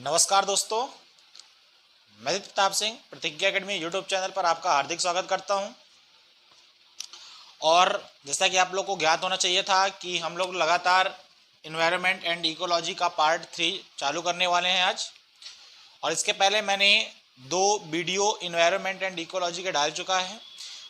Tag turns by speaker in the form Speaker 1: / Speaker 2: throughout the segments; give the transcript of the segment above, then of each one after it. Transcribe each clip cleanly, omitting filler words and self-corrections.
Speaker 1: नमस्कार दोस्तों, मैं प्रताप सिंह प्रतिज्ञा एकेडमी यूट्यूब चैनल पर आपका हार्दिक स्वागत करता हूं। और जैसा कि आप लोग को ज्ञात होना चाहिए था कि हम लोग लगातार इन्वायरमेंट एंड इकोलॉजी का पार्ट 3 चालू करने वाले हैं आज। और इसके पहले मैंने 2 वीडियो इन्वायरमेंट एंड इकोलॉजी के डाल चुका है,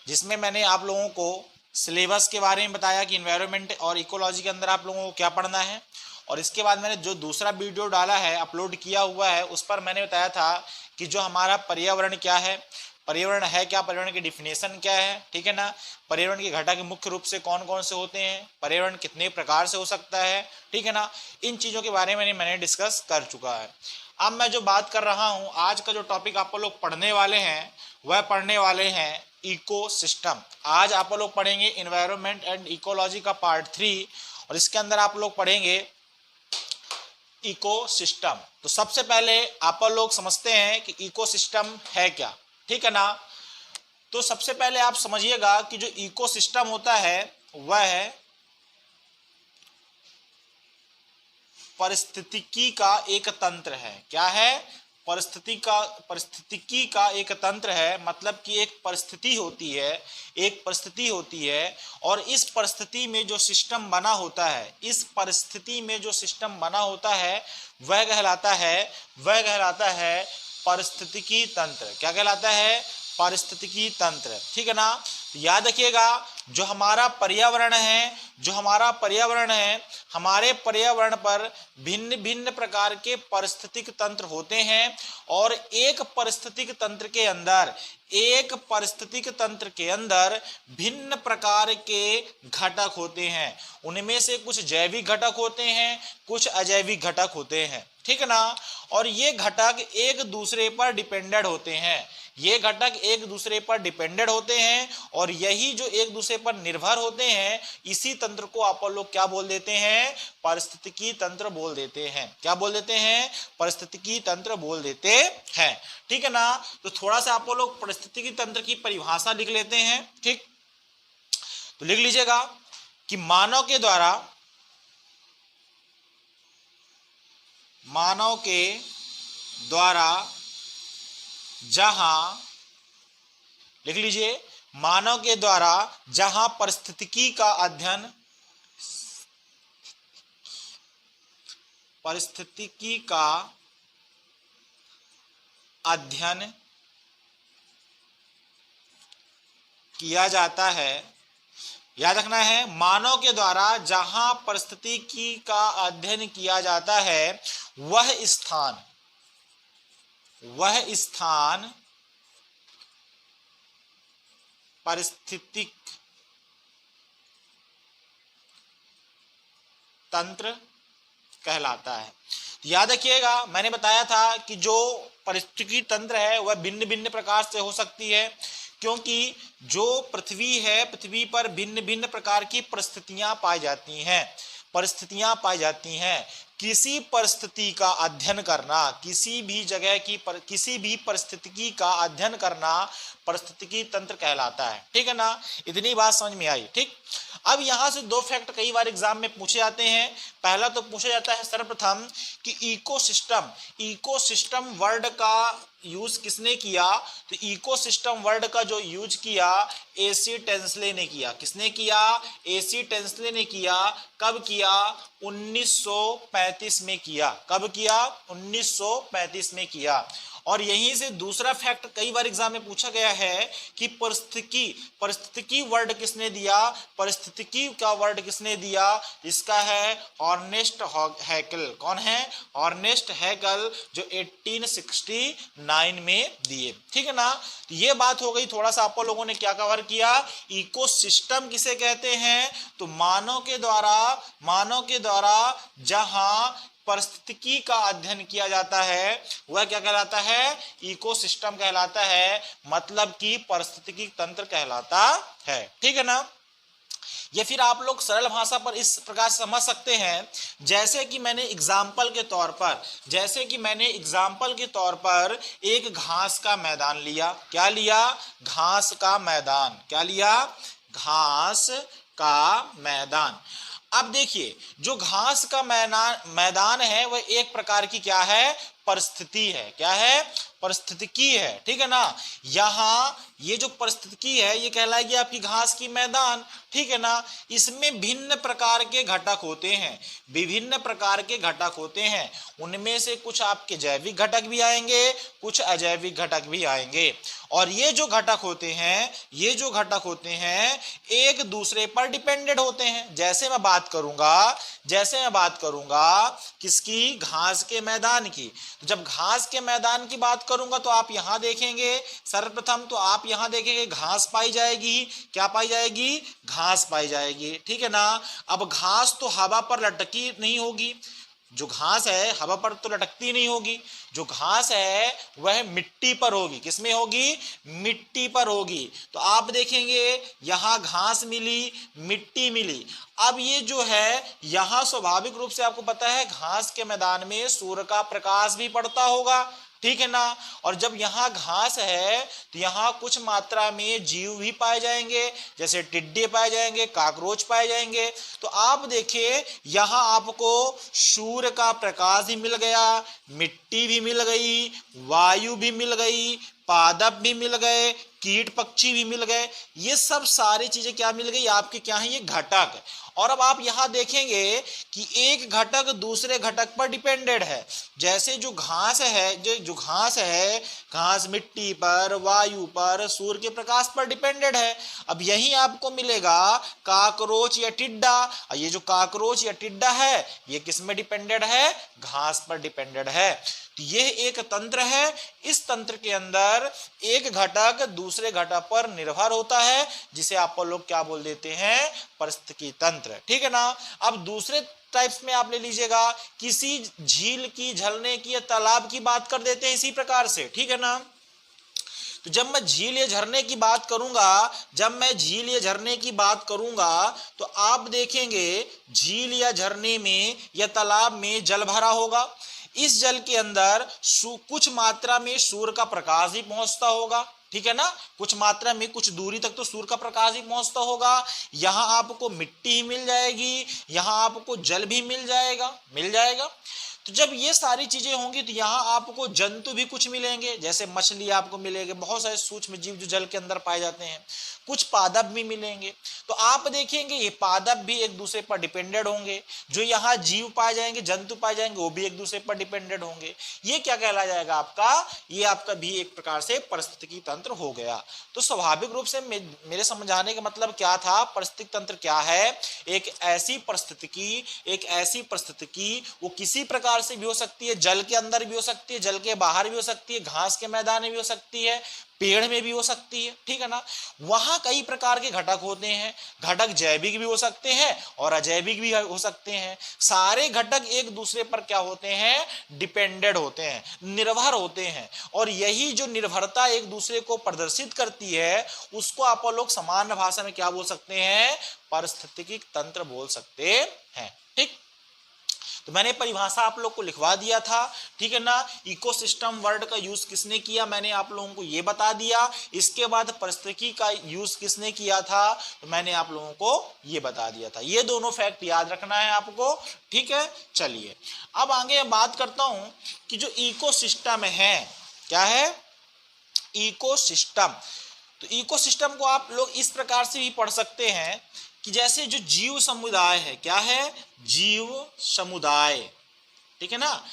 Speaker 1: जिसमें मैंने आप लोगों को सिलेबस के बारे में बताया कि इन्वायरमेंट और इकोलॉजी के अंदर आप लोगों को क्या पढ़ना है। और इसके बाद मैंने जो दूसरा वीडियो डाला है, अपलोड किया हुआ है, उस पर मैंने बताया था कि जो हमारा पर्यावरण क्या है, पर्यावरण है क्या, पर्यावरण की डिफिनेशन क्या है, ठीक है ना। पर्यावरण के घटक मुख्य रूप से कौन कौन से होते हैं, पर्यावरण कितने प्रकार से हो सकता है, ठीक है ना। इन चीज़ों के बारे में मैंने डिस्कस कर चुका है। अब मैं जो बात कर रहा हूँ, आज का जो टॉपिक आप लोग पढ़ने वाले हैं वह पढ़ने वाले हैं इकोसिस्टम। आज आप लोग पढ़ेंगे इन्वायरमेंट एंड इकोलॉजी का पार्ट 3 और इसके अंदर आप लोग पढ़ेंगे इकोसिस्टम। तो सबसे पहले आप लोग समझते हैं कि इकोसिस्टम है क्या, ठीक है ना। तो सबसे पहले आप समझिएगा कि जो इकोसिस्टम होता है वह है पारिस्थितिकी का एक तंत्र है। क्या है? पारिस्थितिकी का एक तंत्र है, मतलब कि एक परिस्थिति होती है, एक परिस्थिति होती है। और इस परिस्थिति में जो सिस्टम बना होता है, इस परिस्थिति में जो सिस्टम बना होता है वह कहलाता है पारिस्थितिकी तंत्र। क्या कहलाता है? पारिस्थितिकी तंत्र, ठीक है ना। याद रखिएगा, जो हमारा पर्यावरण है, हमारे पर्यावरण पर भिन्न भिन्न प्रकार के पारिस्थितिक तंत्र होते हैं। और एक पारिस्थितिक तंत्र के अंदर भिन्न प्रकार के घटक होते हैं। उनमें से कुछ जैविक घटक होते हैं, कुछ अजैविक घटक होते हैं, ठीक है ना। और ये घटक एक दूसरे पर डिपेंडेंट होते हैं, और यही जो एक दूसरे पर निर्भर होते हैं, इसी तंत्र को आप लोग क्या बोल देते हैं? पारिस्थितिकी तंत्र बोल देते हैं। क्या बोल देते हैं? पारिस्थितिकी तंत्र बोल देते हैं, ठीक है ना। तो थोड़ा सा आप लोग पारिस्थितिकी तंत्र की परिभाषा लिख लेते हैं, ठीक। तो लिख लीजिएगा कि मानव के द्वारा जहां पारिस्थितिकी का अध्ययन किया जाता है। याद रखना है, मानव के द्वारा जहां पारिस्थितिकी का अध्ययन किया जाता है वह स्थान पारिस्थितिक तंत्र कहलाता है। याद रखिएगा, मैंने बताया था कि जो पारिस्थितिकी तंत्र है वह भिन्न भिन्न प्रकार से हो सकती है, क्योंकि जो पृथ्वी है, पृथ्वी पर भिन्न भिन्न प्रकार की परिस्थितियां पाई जाती हैं। किसी परिस्थिति का अध्ययन करना, किसी भी जगह की किसी भी परिस्थिति का अध्ययन करना पारिस्थितिकी तंत्र कहलाता है, ठीक है ना। इतनी बात समझ में आई, ठीक। अब यहां से 2 फैक्ट कई बार एग्जाम में पूछे जाते हैं। पहला तो पूछा जाता है सर्वप्रथम कि इकोसिस्टम वर्ड का यूज किसने किया। तो इकोसिस्टम वर्ड का जो यूज किया एसी टेंसले ने किया। किसने किया? एसी टेंसले ने किया। कब किया? 1935 में किया। कब किया? 1935 में किया। और यहीं से दूसरा फैक्ट कई बार एग्जाम में पूछा गया है कि परिस्थितिकी वर्ड किसने दिया। परिस्थितिकी का वर्ड किसने दिया? इसका है अर्नेस्ट हैकेल। कौन है? अर्नेस्ट हैकेल, जो 1869 में दिए, ठीक है ना। तो ये बात हो गई। थोड़ा सा आप लोगों ने क्या कवर किया? इकोसिस्टम किसे कहते हैं? तो मानव के द्वारा जहां पारिस्थितिकी का अध्ययन किया जाता है वह क्या कहलाता है? इकोसिस्टम कहलाता है, मतलब कि पारिस्थितिकी तंत्र कहलाता है, ठीक है ना। या फिर आप लोग सरल भाषा पर इस प्रकार समझ सकते हैं, जैसे कि मैंने एग्जाम्पल के तौर पर एक घास का मैदान लिया। क्या लिया? घास का मैदान। क्या लिया? घास का मैदान। अब देखिए, जो घास का मैदान है वह एक प्रकार की क्या है? परिस्थिति है। क्या है? परिस्थितिकी है, ठीक है ना। यहाँ ये जो परिस्थितिकी है ये कहलाएगी आपकी घास की मैदान, ठीक है ना। इसमें भिन्न प्रकार के घटक होते हैं, विभिन्न प्रकार के घटक होते हैं। उनमें से कुछ आपके जैविक घटक भी आएंगे, कुछ अजैविक घटक भी आएंगे। और ये जो घटक होते हैं, ये जो घटक होते हैं एक दूसरे पर डिपेंडेंट होते हैं। जैसे मैं बात करूंगा किसकी? घास के मैदान की। तो जब घास के मैदान की बात करूंगा तो आप यहां देखेंगे, सर्वप्रथम तो आप यहां देखेंगे घास पाई जाएगी। क्या पाई जाएगी? घास पाई जाएगी, ठीक है ना। अब घास तो हवा पर लटकी नहीं होगी, जो घास है हवा पर तो लटकती नहीं होगी। जो घास है वह मिट्टी पर होगी। किसमें होगी? मिट्टी पर होगी। तो आप देखेंगे यहां घास मिली, मिट्टी मिली। अब ये जो है यहां स्वाभाविक रूप से आपको पता है घास के मैदान में सूर्य का प्रकाश भी पड़ता होगा, ठीक है ना। और जब यहाँ घास है तो यहाँ कुछ मात्रा में जीव भी पाए जाएंगे, जैसे टिड्डे पाए जाएंगे, काकरोच पाए जाएंगे। तो आप देखिए यहाँ आपको सूर्य का प्रकाश भी मिल गया, मिट्टी भी मिल गई, वायु भी मिल गई, पादप भी मिल गए, कीट पक्षी भी मिल गए। ये सब सारी चीजें क्या मिल गई आपके? क्या है? ये घटक। और अब आप यहां देखेंगे कि एक घटक दूसरे घटक पर डिपेंडेंट है। जैसे जो घास है, जो घास है, घास मिट्टी पर, वायु पर, सूर्य के प्रकाश पर डिपेंडेंट है। अब यही आपको मिलेगा काकरोच या टिड्डा। ये जो काकरोच या टिड्डा है ये किस में डिपेंडेंट है? घास पर डिपेंडेंट है। तो यह एक तंत्र है। इस तंत्र के अंदर एक घटक दूसरे घटक पर निर्भर होता है, जिसे आप लोग क्या बोल देते हैं? पारिस्थितिकी तंत्र, ठीक है ना। अब दूसरे टाइप्स में आप ले लीजिएगा, किसी झील की, झरने की या तालाब की बात कर देते हैं इसी प्रकार से, ठीक है ना। तो जब मैं झील या झरने की बात करूंगा, तो आप देखेंगे झील या झरने में या तालाब में जल भरा होगा। इस जल के अंदर कुछ मात्रा में सूर्य का प्रकाश भी पहुंचता होगा, ठीक है ना। कुछ मात्रा में, कुछ दूरी तक तो सूर्य का प्रकाश भी पहुंचता होगा। यहां आपको मिट्टी मिल जाएगी, यहां आपको जल भी मिल जाएगा। तो जब ये सारी चीजें होंगी तो यहाँ आपको जंतु भी कुछ मिलेंगे, जैसे मछली आपको मिलेंगे, बहुत सारे सूक्ष्म जीव जो जल के अंदर पाए जाते हैं, कुछ पादप भी मिलेंगे। तो आप देखेंगे ये पादप भी एक दूसरे पर डिपेंडेंट होंगे। जो यहाँ जीव पाए जाएंगे, जंतु पाए जाएंगे, वो भी एक दूसरे पर डिपेंडेंट होंगे। ये क्या कहला जाएगा आपका? ये आपका भी एक प्रकार से पारिस्थितिकी तंत्र हो गया। तो स्वाभाविक रूप से मेरे समझाने का मतलब क्या था? पारिस्थितिक तंत्र क्या है? एक ऐसी परिस्थितिकी वो किसी प्रकार से भी हो सकती है, जल के अंदर भी हो सकती है, जल के बाहर भी हो सकती है, घास के मैदान में भी हो सकती है, पेड़ में भी हो सकती है, ठीक है ना। वहां कई प्रकार के घटक होते हैं। घटक जैविक भी हो सकते हैं और अजैविक भी हो सकते हैं। सारे घटक एक दूसरे पर क्या होते हैं? डिपेंडेंट होते हैं, निर्भर होते हैं। और यही जो निर्भरता एक दूसरे को प्रदर्शित करती है उसको आप लोग सामान्य भाषा में क्या बोल सकते हैं? पारिस्थितिकी तंत्र बोल सकते हैं, ठीक। तो मैंने परिभाषा आप लोग को लिखवा दिया था, ठीक है ना। इकोसिस्टम वर्ड का यूज किसने किया मैंने आप लोगों को ये बता दिया। इसके बाद पारिस्थितिकी का यूज किसने किया था तो मैंने आप लोगों को ये बता दिया था। ये दोनों फैक्ट याद रखना है आपको, ठीक है। चलिए अब आगे बात करता हूं कि जो इकोसिस्टम है, क्या है? इकोसिस्टम। तो इकोसिस्टम को आप लोग इस प्रकार से भी पढ़ सकते हैं कि जैसे जो जीव समुदाय है, क्या है? जीव समुदाय, ठीक है ना।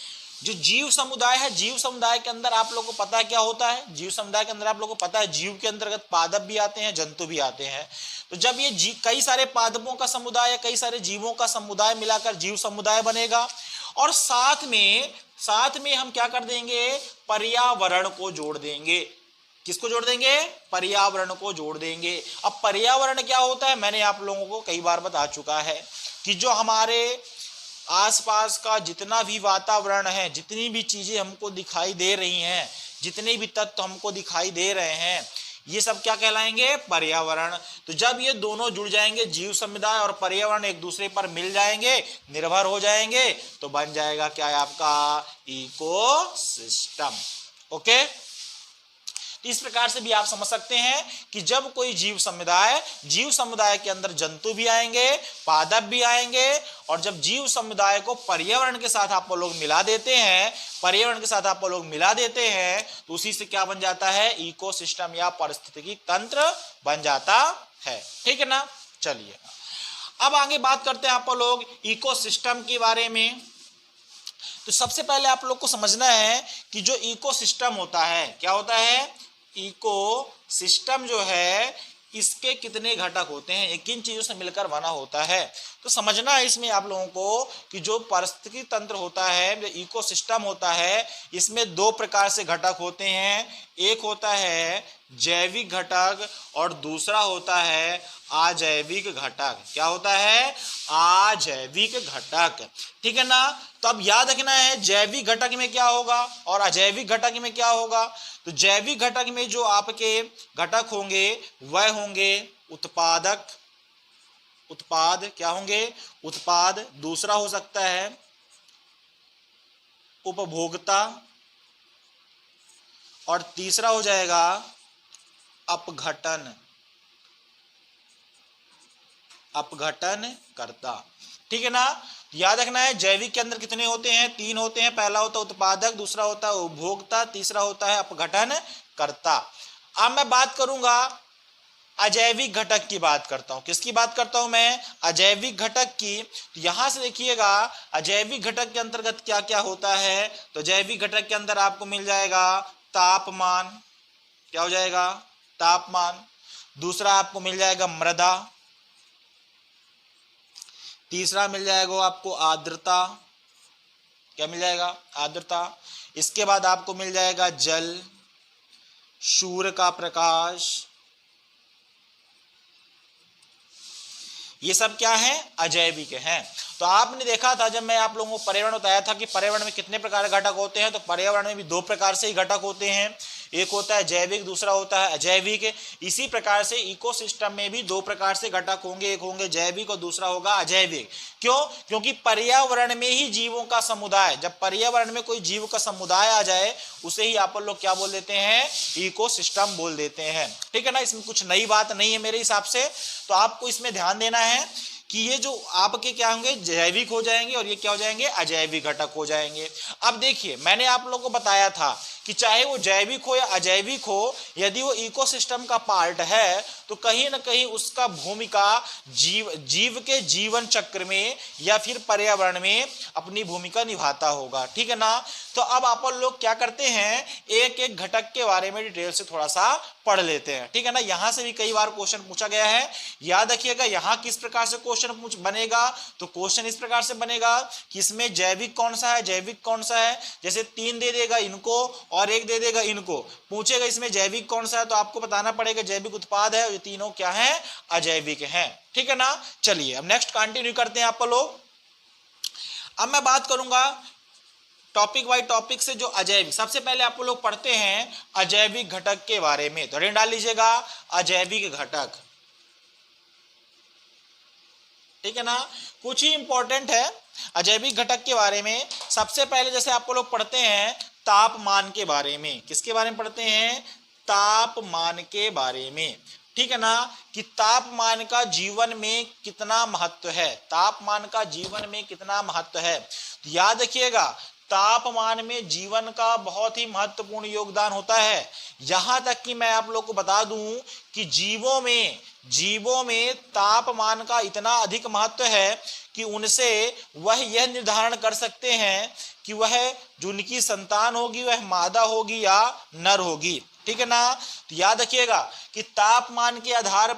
Speaker 1: जो जीव समुदाय है, जीव समुदाय के अंदर आप लोगों को पता है क्या होता है? जीव समुदाय के अंदर आप लोगों को पता है जीव के अंतर्गत पादप भी आते हैं, जंतु भी आते हैं। तो जब ये कई सारे पादपों का समुदाय या कई सारे जीवों का समुदाय मिलाकर जीव समुदाय बनेगा। और साथ में हम क्या कर देंगे? पर्यावरण को जोड़ देंगे। किसको जोड़ देंगे? पर्यावरण को जोड़ देंगे। अब पर्यावरण क्या होता है? मैंने आप लोगों को कई बार बता चुका है कि जो हमारे आसपास का जितना भी वातावरण है, जितनी भी चीजें हमको दिखाई दे रही हैं, जितने भी तत्व हमको दिखाई दे रहे हैं, ये सब क्या कहलाएंगे? पर्यावरण। तो जब ये दोनों जुड़ जाएंगे, जीव समुदाय और पर्यावरण एक दूसरे पर मिल जाएंगे, निर्भर हो जाएंगे, तो बन जाएगा क्या है आपका? इकोसिस्टम। ओके। तो इस प्रकार से भी आप समझ सकते हैं कि जब कोई जीव समुदाय के अंदर जंतु भी आएंगे, पादप भी आएंगे, और जब जीव समुदाय को पर्यावरण के साथ आप लोग मिला देते हैं, तो उसी से क्या बन जाता है, इकोसिस्टम या पारिस्थितिकी तंत्र बन जाता है। ठीक है ना। चलिए अब आगे बात करते हैं आप लोग इकोसिस्टम के बारे में। तो सबसे पहले आप लोग को समझना है कि जो इकोसिस्टम होता है, क्या होता है, इकोसिस्टम जो है इसके कितने घटक होते हैं, ये किन चीजों से मिलकर बना होता है। तो समझना है इसमें आप लोगों को कि जो पारिस्थितिकी तंत्र होता है, जो इकोसिस्टम होता है, इसमें दो प्रकार से घटक होते हैं। एक होता है जैविक घटक और दूसरा होता है अजैविक घटक। क्या होता है, अजैविक घटक। ठीक है ना। तो अब याद रखना है जैविक घटक में क्या होगा और अजैविक घटक में क्या होगा। तो जैविक घटक में जो आपके घटक होंगे वह होंगे उत्पाद क्या होंगे, उत्पाद। दूसरा हो सकता है उपभोक्ता, और तीसरा हो जाएगा अपघटन करता। ठीक है ना। याद रखना है जैविक के अंदर कितने होते हैं, 3 होते हैं। पहला होता है उत्पादक, दूसरा होता है उपभोक्ता, तीसरा होता है अपघटन करता। अब मैं बात करूंगा अजैविक घटक की बात करता हूं। किसकी बात करता हूं मैं, अजैविक घटक की। तो यहां से देखिएगा अजैविक घटक के अंतर्गत क्या क्या होता है। तो जैविक घटक के अंदर आपको मिल जाएगा तापमान, क्या हो जाएगा, तापमान। दूसरा आपको मिल जाएगा मृदा, तीसरा मिल जाएगा आपको आर्द्रता, क्या मिल जाएगा, आर्द्रता। इसके बाद आपको मिल जाएगा जल, सूर्य का प्रकाश। ये सब क्या है, अजैविक हैं। तो आपने देखा था जब मैं आप लोगों को पर्यावरण बताया था कि पर्यावरण में कितने प्रकार के घटक होते हैं। तो पर्यावरण में भी 2 प्रकार से ही घटक होते हैं, एक होता है जैविक, दूसरा होता है अजैविक। इसी प्रकार से इकोसिस्टम में भी 2 प्रकार से घटक होंगे, एक होंगे जैविक और दूसरा होगा अजैविक। क्यों, क्योंकि पर्यावरण में ही जीवों का समुदाय, जब पर्यावरण में कोई जीव का समुदाय आ जाए उसे ही आप लोग क्या बोल देते हैं, इकोसिस्टम बोल देते हैं। ठीक है ना। इसमें कुछ नई बात नहीं है मेरे हिसाब से। तो आपको इसमें ध्यान देना है कि ये जो आपके क्या होंगे, जैविक हो जाएंगे और ये क्या हो जाएंगे, अजैविक घटक हो जाएंगे। अब देखिए मैंने आप लोगों को बताया था कि चाहे वो जैविक हो या अजैविक हो, यदि वो इकोसिस्टम का पार्ट है तो कहीं ना कहीं उसका भूमिका जीव के जीवन चक्र में या फिर पर्यावरण में अपनी भूमिका निभाता होगा। ठीक है ना। तो अब आप लोग क्या करते हैं, एक एक घटक के बारे में डिटेल से थोड़ा सा पढ़ लेते हैं। ठीक है ना। यहां से भी कई बार क्वेश्चन पूछा गया है, याद रखिएगा। यहां किस प्रकार से क्वेश्चन बनेगा, तो क्वेश्चन इस प्रकार से बनेगा कि इसमें जैविक कौन सा है, जैविक कौन सा है। जैसे 3 दे देगा इनको और 1 दे देगा इनको, पूछेगा इसमें जैविक कौन सा है, तो आपको बताना पड़ेगा जैविक उत्पाद है, और ये तीनों क्या है, अजैविक हैं। ठीक है ना। चलिए अब नेक्स्ट कंटिन्यू करते हैं आप लोग। अब मैं बात करूंगा टॉपिक बाय टॉपिक से जो अजैविक, सबसे पहले आप लोग पढ़ते हैं अजैविक घटक के बारे में। तो रीड डाल लीजिएगा अजैविक घटक। ठीक है ना। कुछ ही इंपॉर्टेंट है अजैविक घटक के बारे में। सबसे पहले जैसे आप लोग पढ़ते हैं तापमान के बारे में। किसके बारे में पढ़ते हैं, तापमान के बारे में। ठीक है ना, कि तापमान का जीवन में कितना महत्व है, तापमान का जीवन में कितना महत्व है। तो याद रखिएगा तापमान में जीवन का बहुत ही महत्वपूर्ण योगदान होता है। यहां तक कि मैं आप लोग को बता दूं कि जीवों में तापमान का इतना अधिक महत्व है कि उनसे वह यह निर्धारण कर सकते हैं कि वह जो उनकी संतान होगी वह मादा होगी या नर होगी। ठीक है ना। तो याद रखिएगा कि तापमान के आधार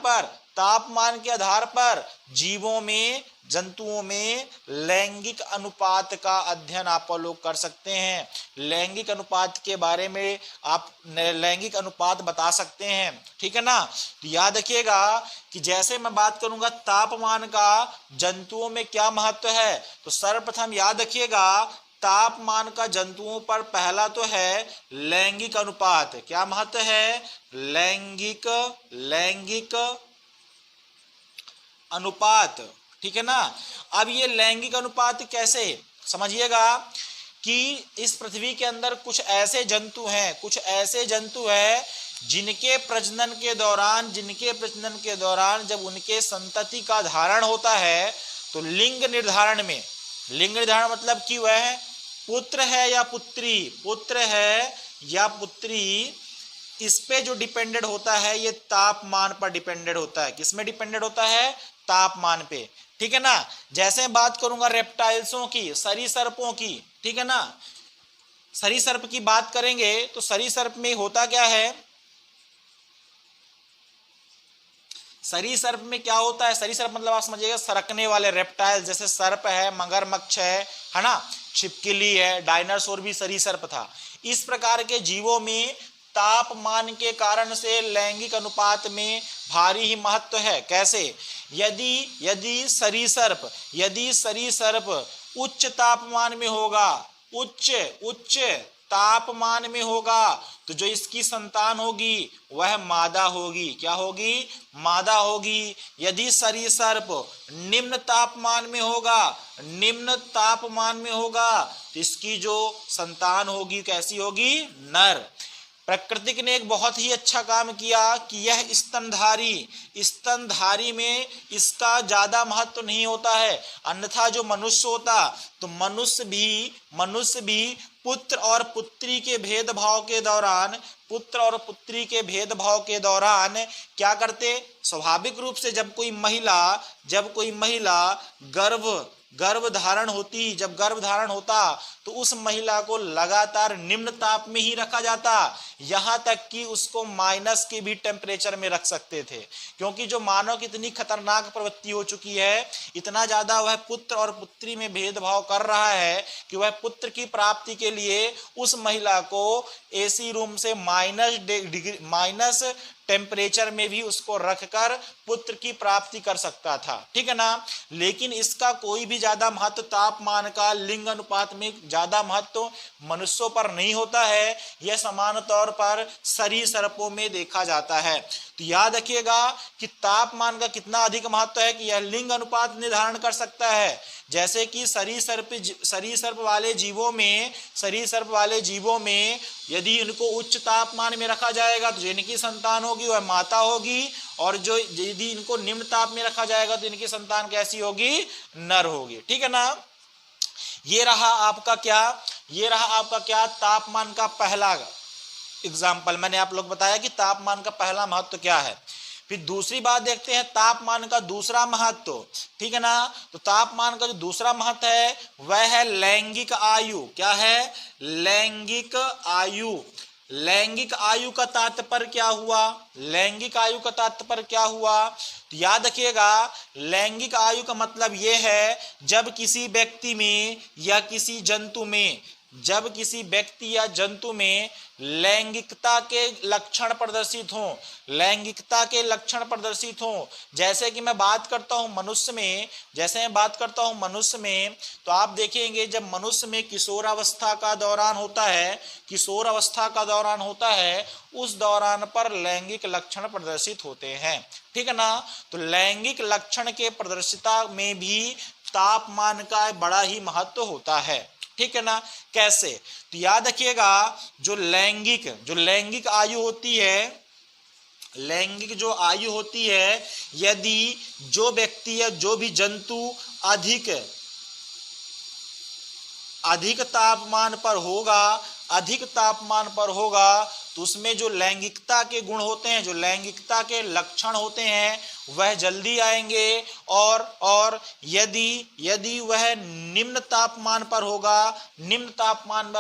Speaker 1: पर जीवों में, जंतुओं में लैंगिक अनुपात का अध्ययन आप लोग कर सकते हैं। लैंगिक अनुपात के बारे में आप लैंगिक अनुपात बता सकते हैं। ठीक है ना। तो याद रखिएगा कि जैसे मैं बात करूंगा तापमान का जंतुओं में क्या महत्व है, तो सर्वप्रथम याद रखिएगा तापमान का जंतुओं पर पहला तो है लैंगिक अनुपात। क्या महत्व है, लैंगिक अनुपात। ठीक है ना। अब ये लैंगिक अनुपात कैसे, समझिएगा कि इस पृथ्वी के अंदर कुछ ऐसे जंतु हैं जिनके प्रजनन के दौरान जब उनके संतति का धारण होता है तो लिंग निर्धारण मतलब कि वह पुत्र है या पुत्री, इस पे जो डिपेंडेड होता है ये तापमान पर डिपेंडेड होता है। किस में डिपेंडेड होता है? तापमान पे। ठीक है ना। जैसे बात करूंगा रेप्टाइल्सों की, सरीसृपों की, ठीक है ना, सरीसृप की बात करेंगे तो सरीसृप में होता क्या है, सरीसृप में क्या होता है? सरीसृप मतलब आप समझिएगा सरकने वाले रेप्टाइल, जैसे सर्प है, मगरमच्छ है ना, छिपकली है, डायनासोर भी सरीसृप था। इस प्रकार के जीवों में तापमान के कारण से लैंगिक अनुपात में भारी ही महत्व है। कैसे? यदि सरीसृप उच्च तापमान में होगा, उच्च तापमान में होगा, तो जो इसकी संतान होगी वह मादा होगी। क्या होगी? मादा होगी। यदि सरीसृप निम्न तापमान में होगा तो इसकी जो संतान होगी कैसी होगी? नर। प्रकृति ने एक बहुत ही अच्छा काम किया कि यह स्तनधारी में इसका ज्यादा महत्व नहीं होता है। अन्यथा जो मनुष्य होता तो मनुष्य भी पुत्र और पुत्री के भेदभाव के दौरान क्या करते? स्वाभाविक रूप से जब कोई महिला गर्भ धारण होता तो उस महिला को लगातार निम्न ताप में ही रखा जाता, यहां तक कि उसको माइनस के भी टेम्परेचर में रख सकते थे। क्योंकि जो मानव की इतनी खतरनाक प्रवृत्ति हो चुकी है, इतना ज्यादा वह पुत्र और पुत्री में भेदभाव कर रहा है कि वह पुत्र की प्राप्ति के लिए उस महिला को एसी रूम से माइनस टेम्परेचर में भी उसको रखकर पुत्र की प्राप्ति कर सकता था। ठीक है ना। लेकिन इसका कोई भी ज्यादा महत्व, तापमान का लिंग अनुपात में ज्यादा महत्व मनुष्यों पर नहीं होता है। यह समान तौर पर सरीसृपों में देखा जाता है। तो याद रखिएगा कि तापमान का कितना अधिक महत्व है कि यह लिंग अनुपात निर्धारण कर सकता है। जैसे कि सरीसृप वाले जीवों में यदि इनको उच्च तापमान में रखा जाएगा तो जिनकी संतान होगी वह माता होगी, और जो यदि इनको निम्न ताप में रखा जाएगा तो इनकी संतान कैसी होगी? नर होगी। ठीक है ना। ये रहा आपका क्या? तापमान का पहला एग्जाम्पल। मैंने आप लोग बताया कि तापमान का पहला महत्व क्या है। फिर दूसरी बात देखते हैं, तापमान का दूसरा महत्व। ठीक है ना। तो तापमान का जो दूसरा महत्व है वह है लैंगिक आयु। क्या है? लैंगिक आयु। लैंगिक आयु का तात्पर्य क्या हुआ? तो याद रखिएगा, लैंगिक आयु का मतलब यह है जब किसी व्यक्ति या जंतु में लैंगिकता के लक्षण प्रदर्शित हों। जैसे कि मैं बात करता हूं मनुष्य में, तो आप देखेंगे जब मनुष्य में किशोरावस्था का दौरान होता है उस दौरान पर लैंगिक लक्षण प्रदर्शित होते हैं। ठीक है ना। तो लैंगिक लक्षण के प्रदर्शिता में भी तापमान का बड़ा ही महत्व होता है। ठीक है ना। कैसे? तो याद रखिएगा, जो लैंगिक आयु होती है, यदि जो व्यक्ति या जो भी जंतु अधिक तापमान पर होगा तो उसमें जो लैंगिकता के गुण होते हैं, जो लैंगिकता के लक्षण होते हैं वह जल्दी आएंगे। और यदि वह निम्न तापमान पर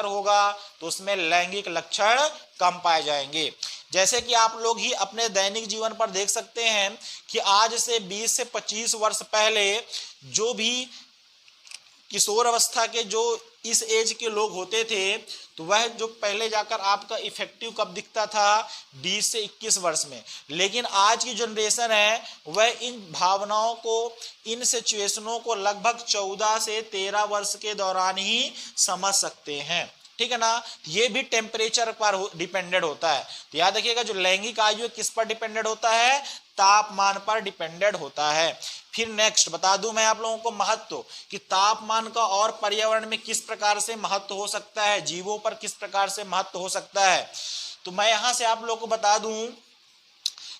Speaker 1: होगा तो उसमें लैंगिक लक्षण कम पाए जाएंगे। जैसे कि आप लोग ही अपने दैनिक जीवन पर देख सकते हैं कि आज से 20 से 25 वर्ष पहले जो भी किशोर अवस्था के जो इस एज के लोग होते थे, तो वह जो पहले जाकर आपका इफेक्टिव कब दिखता था? 20 से 21 वर्ष में। लेकिन आज की जनरेशन है वह इन भावनाओं को, इन सिचुएशनों को लगभग 14 से 13 वर्ष के दौरान ही समझ सकते हैं। ठीक है ना। ये भी टेम्परेचर पर डिपेंडेड होता है। तो याद रखिएगा, जो लैंगिक आयु किस पर डिपेंडेड होता है? तापमान पर डिपेंडेड होता है। फिर नेक्स्ट बता दूं मैं आप लोगों को महत्व कि तापमान का और पर्यावरण में किस प्रकार से महत्व हो सकता है, जीवों पर किस प्रकार से महत्व हो सकता है। तो मैं यहां से आप लोग को बता दूं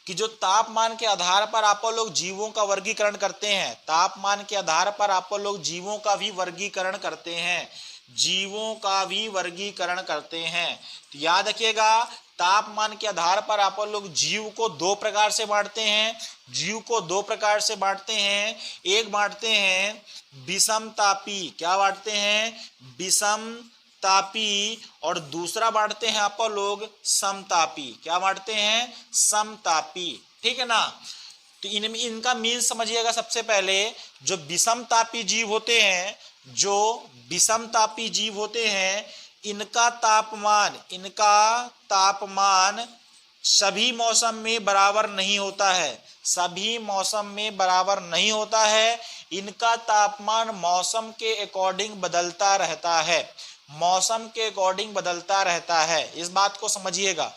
Speaker 1: कि जो तापमान के आधार पर आप लोग जीवों का वर्गीकरण करते हैं, तापमान के आधार पर आप लोग जीवों का भी वर्गीकरण करते हैं, जीवों का भी वर्गीकरण करते हैं। तो याद रखिएगा, तापमान के आधार पर आप लोग जीव को दो प्रकार से बांटते हैं, जीव को दो प्रकार से बांटते हैं। एक बांटते हैं विषम तापी, क्या बांटते हैं, विषम तापी, और दूसरा बांटते हैं आप लोग समतापी, क्या बांटते हैं, समतापी। ठीक है ना। तो इनका मीन समझिएगा। सबसे पहले जो विषम तापी जीव होते हैं, जो विषम तापी जीव होते हैं, इनका तापमान सभी मौसम में बराबर नहीं होता है, सभी मौसम में बराबर नहीं होता है। इनका तापमान मौसम के अकॉर्डिंग बदलता रहता है, मौसम के अकॉर्डिंग बदलता रहता है। इस बात को समझिएगा,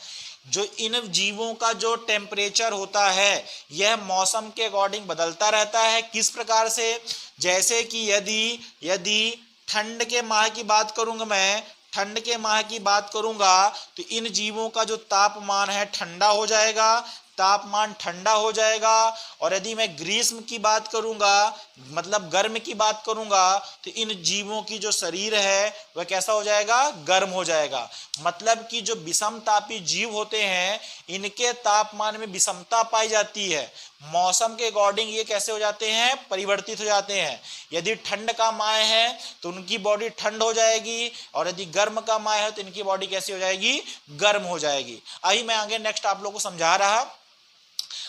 Speaker 1: जो इन जीवों का जो टेम्परेचर होता है यह मौसम के अकॉर्डिंग बदलता रहता है। किस प्रकार से, जैसे कि यदि ठंड के माह की बात करूंगा, मैं ठंड के माह की बात करूंगा तो इन जीवों का जो तापमान है ठंडा हो जाएगा, तापमान ठंडा हो जाएगा। और यदि मैं ग्रीष्म की बात करूंगा, मतलब गर्म की बात करूंगा, तो इन जीवों की जो शरीर है वह कैसा हो जाएगा, गर्म हो जाएगा। मतलब कि जो विषम तापी जीव होते हैं इनके तापमान में विषमता पाई जाती है, मौसम के अकॉर्डिंग ये कैसे हो जाते हैं, परिवर्तित हो जाते हैं। यदि ठंड का माह है तो उनकी बॉडी ठंड हो जाएगी, और यदि गर्म का माह है तो इनकी बॉडी कैसी हो जाएगी, गर्म हो जाएगी। आई मैं आगे नेक्स्ट आप लोगों को समझा रहा।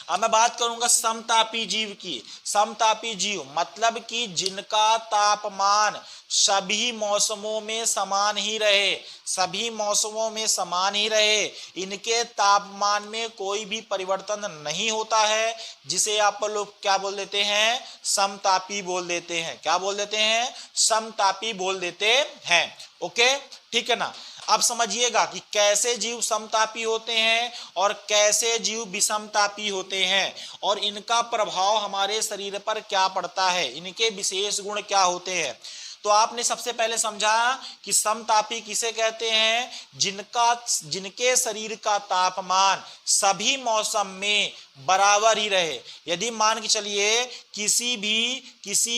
Speaker 1: अब मैं बात करूंगा समतापी जीव की। समतापी जीव मतलब कि जिनका तापमान सभी मौसमों में समान ही रहे, सभी मौसमों में समान ही रहे, इनके तापमान में कोई भी परिवर्तन नहीं होता है, जिसे आप लोग क्या बोल देते हैं, समतापी बोल देते हैं। क्या बोल देते हैं, समतापी बोल देते हैं। ओके, ठीक है ना। अब समझिएगा कि कैसे जीव समतापी होते हैं और कैसे जीव विषमतापी होते हैं, और इनका प्रभाव हमारे शरीर पर क्या पड़ता है, इनके विशेष गुण क्या होते हैं। तो आपने सबसे पहले समझा कि समतापी किसे कहते हैं, जिनके शरीर का तापमान सभी मौसम में बराबर ही रहे। यदि मान के चलिए किसी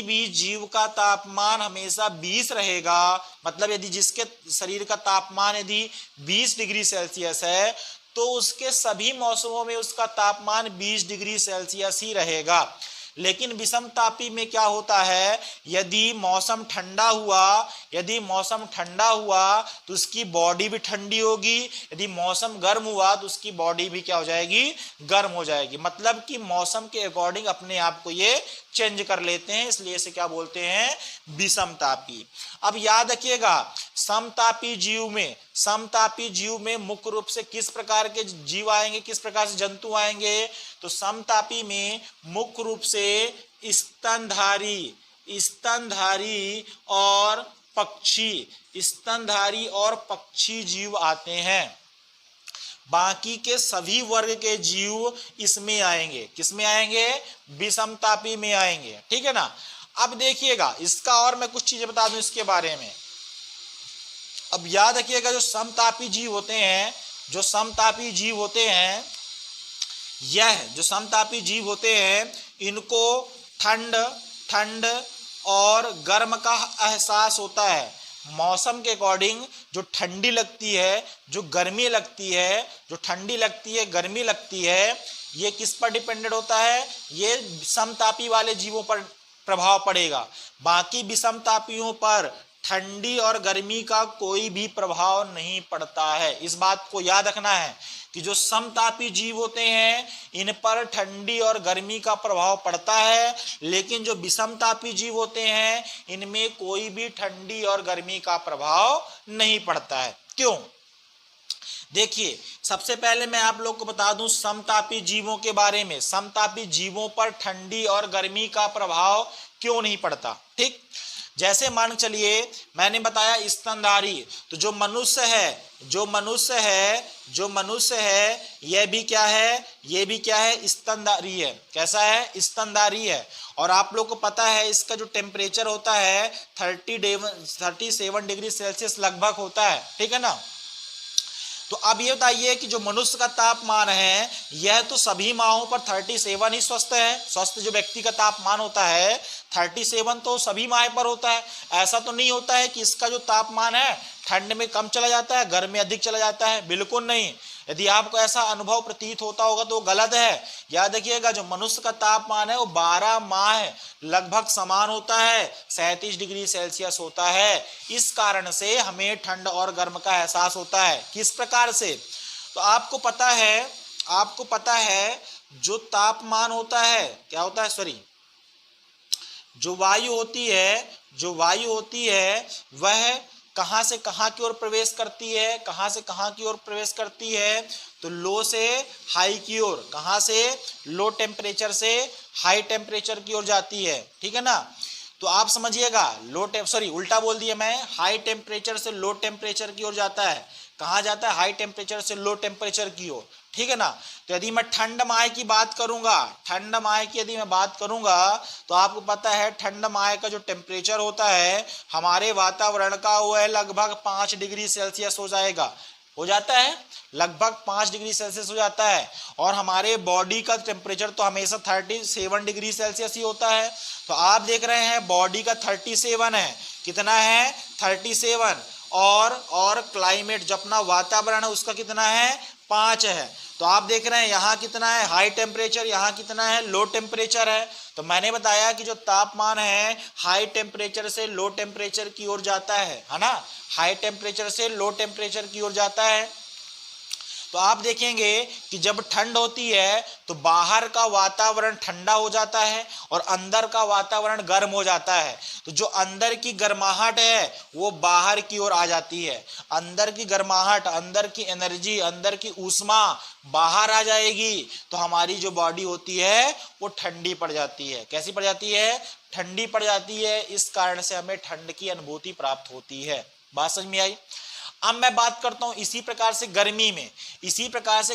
Speaker 1: भी जीव का तापमान हमेशा 20 रहेगा, मतलब यदि जिसके शरीर का तापमान यदि 20 डिग्री सेल्सियस है तो उसके सभी मौसमों में उसका तापमान 20 डिग्री सेल्सियस ही रहेगा। लेकिन विषमतापी में क्या होता है, यदि मौसम ठंडा हुआ तो उसकी बॉडी भी ठंडी होगी, यदि मौसम गर्म हुआ तो उसकी बॉडी भी क्या हो जाएगी, गर्म हो जाएगी। मतलब कि मौसम के अकॉर्डिंग अपने आप को ये चेंज कर लेते हैं, इसलिए इसे क्या बोलते हैं, विषमतापी। अब याद रखिएगा, समतापी जीव में मुख्य रूप से किस प्रकार के जीव आएंगे, किस प्रकार से जंतु आएंगे। तो समतापी में मुख्य रूप से स्तनधारी और पक्षी जीव आते हैं। बाकी के सभी वर्ग के जीव इसमें आएंगे, किसमें आएंगे, विषमतापी में आएंगे। ठीक है ना। अब देखिएगा इसका और मैं कुछ चीजें बता दूं इसके बारे में। अब याद रखिएगा, जो समतापी जीव होते हैं, जो समतापी जीव होते हैं इनको ठंड और गर्म का एहसास होता है। मौसम के अकॉर्डिंग जो ठंडी लगती है, जो गर्मी लगती है, जो ठंडी लगती है, गर्मी लगती है, ये किस पर डिपेंडेंट होता है, ये समतापी वाले जीवों पर प्रभाव पड़ेगा। बाकी विषमतापियों पर ठंडी और गर्मी का कोई भी प्रभाव नहीं पड़ता है। इस बात को याद रखना है कि जो समतापी जीव होते हैं इन पर ठंडी और गर्मी का प्रभाव पड़ता है, लेकिन जो विषमतापी जीव होते हैं इनमें कोई भी ठंडी और गर्मी का प्रभाव नहीं पड़ता है। क्यों? देखिए, सबसे पहले मैं आप लोग को बता दूं समतापी जीवों के बारे में। समतापी जीवों पर ठंडी और गर्मी का प्रभाव क्यों नहीं पड़ता। ठीक, जैसे मान चलिए मैंने बताया स्तनधारी, तो जो मनुष्य है यह भी क्या है, ये भी क्या है, स्तनधारी है। कैसा है, स्तनधारी है। और आप लोग को पता है इसका जो टेम्परेचर होता है 37 डिग्री सेल्सियस लगभग होता है। ठीक है ना। तो अब ये बताइए कि जो मनुष्य का तापमान है यह तो सभी माहों पर 37 ही स्वस्थ है। स्वस्थ जो व्यक्ति का तापमान होता है 37 तो सभी माह पर होता है। ऐसा तो नहीं होता है कि इसका जो तापमान है ठंड में कम चला जाता है, गर्म में अधिक चला जाता है, बिल्कुल नहीं। यदि आपको ऐसा अनुभव प्रतीत होता होगा तो गलत है। याद रखिएगा जो मनुष्य का तापमान है वो 12 माह लगभग समान होता है, 37 डिग्री सेल्सियस होता है। इस कारण से हमें ठंड और गर्म का एहसास होता है। किस प्रकार से? तो आपको पता है जो तापमान होता है क्या होता है, सॉरी, जो वायु होती है वह कहां से कहां की ओर प्रवेश करती है, कहां से कहां की ओर प्रवेश करती है? तो लो से हाई की ओर। कहां से? लो टेम्परेचर से हाई टेम्परेचर की ओर जाती है, ठीक है ना। तो आप समझिएगा उल्टा बोल दिया मैं, हाई टेम्परेचर से लो टेम्परेचर की ओर जाता है। कहां जाता है? हाई टेम्परेचर से लो टेम्परेचर की ओर, ठीक है ना। तो यदि मैं ठंड माह की बात करूंगा, तो आपको पता है ठंड माह का जो टेम्परेचर होता है हमारे वातावरण का वो है लगभग 5 डिग्री सेल्सियस हो जाता है, लगभग 5 डिग्री सेल्सियस हो जाता है। और हमारे बॉडी का टेम्परेचर तो हमेशा 37 डिग्री सेल्सियस ही होता है। तो आप देख रहे हैं बॉडी का 37 है, कितना है? 37। और क्लाइमेट जो अपना वातावरण है उसका कितना है? 5 है। तो आप देख रहे हैं यहाँ कितना है? हाई टेम्परेचर, यहाँ कितना है? लो टेम्परेचर है। तो मैंने बताया कि जो तापमान है हाई टेम्परेचर से लो टेम्परेचर की ओर जाता है ना, हाई टेम्परेचर से लो टेम्परेचर की ओर जाता है। तो आप देखेंगे कि जब ठंड होती है तो बाहर का वातावरण ठंडा हो जाता है और अंदर का वातावरण गर्म हो जाता है। तो जो अंदर की गर्माहट है वो बाहर की ओर आ जाती है। अंदर की गर्माहट, अंदर की एनर्जी, अंदर की ऊष्मा बाहर आ जाएगी तो हमारी जो बॉडी होती है वो ठंडी पड़ जाती है। कैसी पड़ जाती है? ठंडी पड़ जाती है। इस कारण से हमें ठंड की अनुभूति प्राप्त होती है। बात समझ में आई? अब मैं बात करता हूं इसी प्रकार से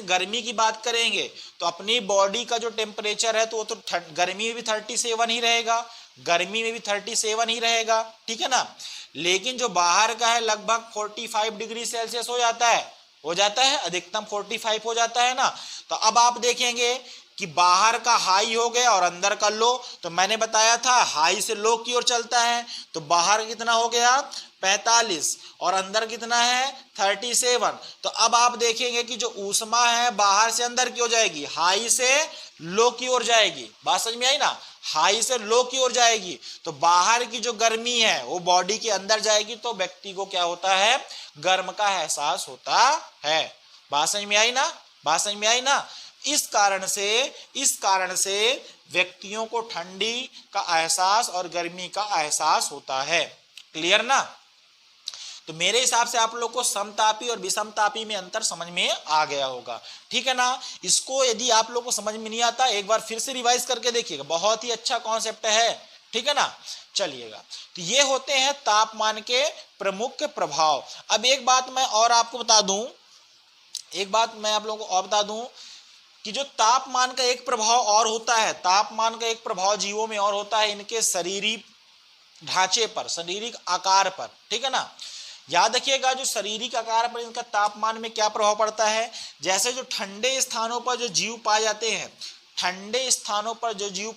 Speaker 1: गर्मी की बात करेंगे तो अपनी बॉडी का जो टेम्परेचर है तो वो तो गर्मी में भी 37 ही रहेगा, ठीक है ना। लेकिन जो बाहर का है लगभग 45 डिग्री सेल्सियस हो जाता है, अधिकतम 45 हो जाता है ना। तो अब आप देखेंगे कि बाहर का हाई हो गया और अंदर का लो। तो मैंने बताया था हाई से लो की ओर चलता है, तो बाहर कितना हो गया? 45 और अंदर कितना है? 37। तो अब आप देखेंगे कि जो ऊष्मा है बाहर से अंदर की ओर जाएगी, हाई से लो की ओर जाएगी। बात समझ में आई ना? हाई से लो की ओर जाएगी तो बाहर की जो गर्मी है वो बॉडी के अंदर जाएगी तो व्यक्ति को क्या होता है? गर्म का एहसास होता है। बात समझ में आई ना? इस कारण से व्यक्तियों को ठंडी का एहसास और गर्मी का एहसास होता है। क्लियर ना? तो मेरे हिसाब से आप लोग को समतापी और विषमतापी में अंतर समझ में आ गया होगा, ठीक है ना। इसको यदि आप लोग को समझ में नहीं आता एक बार फिर से रिवाइज करके देखिएगा, बहुत ही अच्छा कॉन्सेप्ट है, ठीक है ना। चलिएगा, तो ये होते हैं तापमान के प्रमुख प्रभाव। अब एक बात मैं आप लोगों को और बता दूं कि जो तापमान का एक प्रभाव और होता है, तापमान का एक प्रभाव जीवों में और होता है इनके शरीरी ढांचे पर, शारीरिक आकार पर, ठीक है ना। याद रखिएगा जो शारीरिक आकार पर इनका तापमान में क्या प्रभाव पड़ता है। जैसे जो ठंडे स्थानों पर जो जीव पाए जाते हैं, ध्रुवीय स्थानों पर जो जीव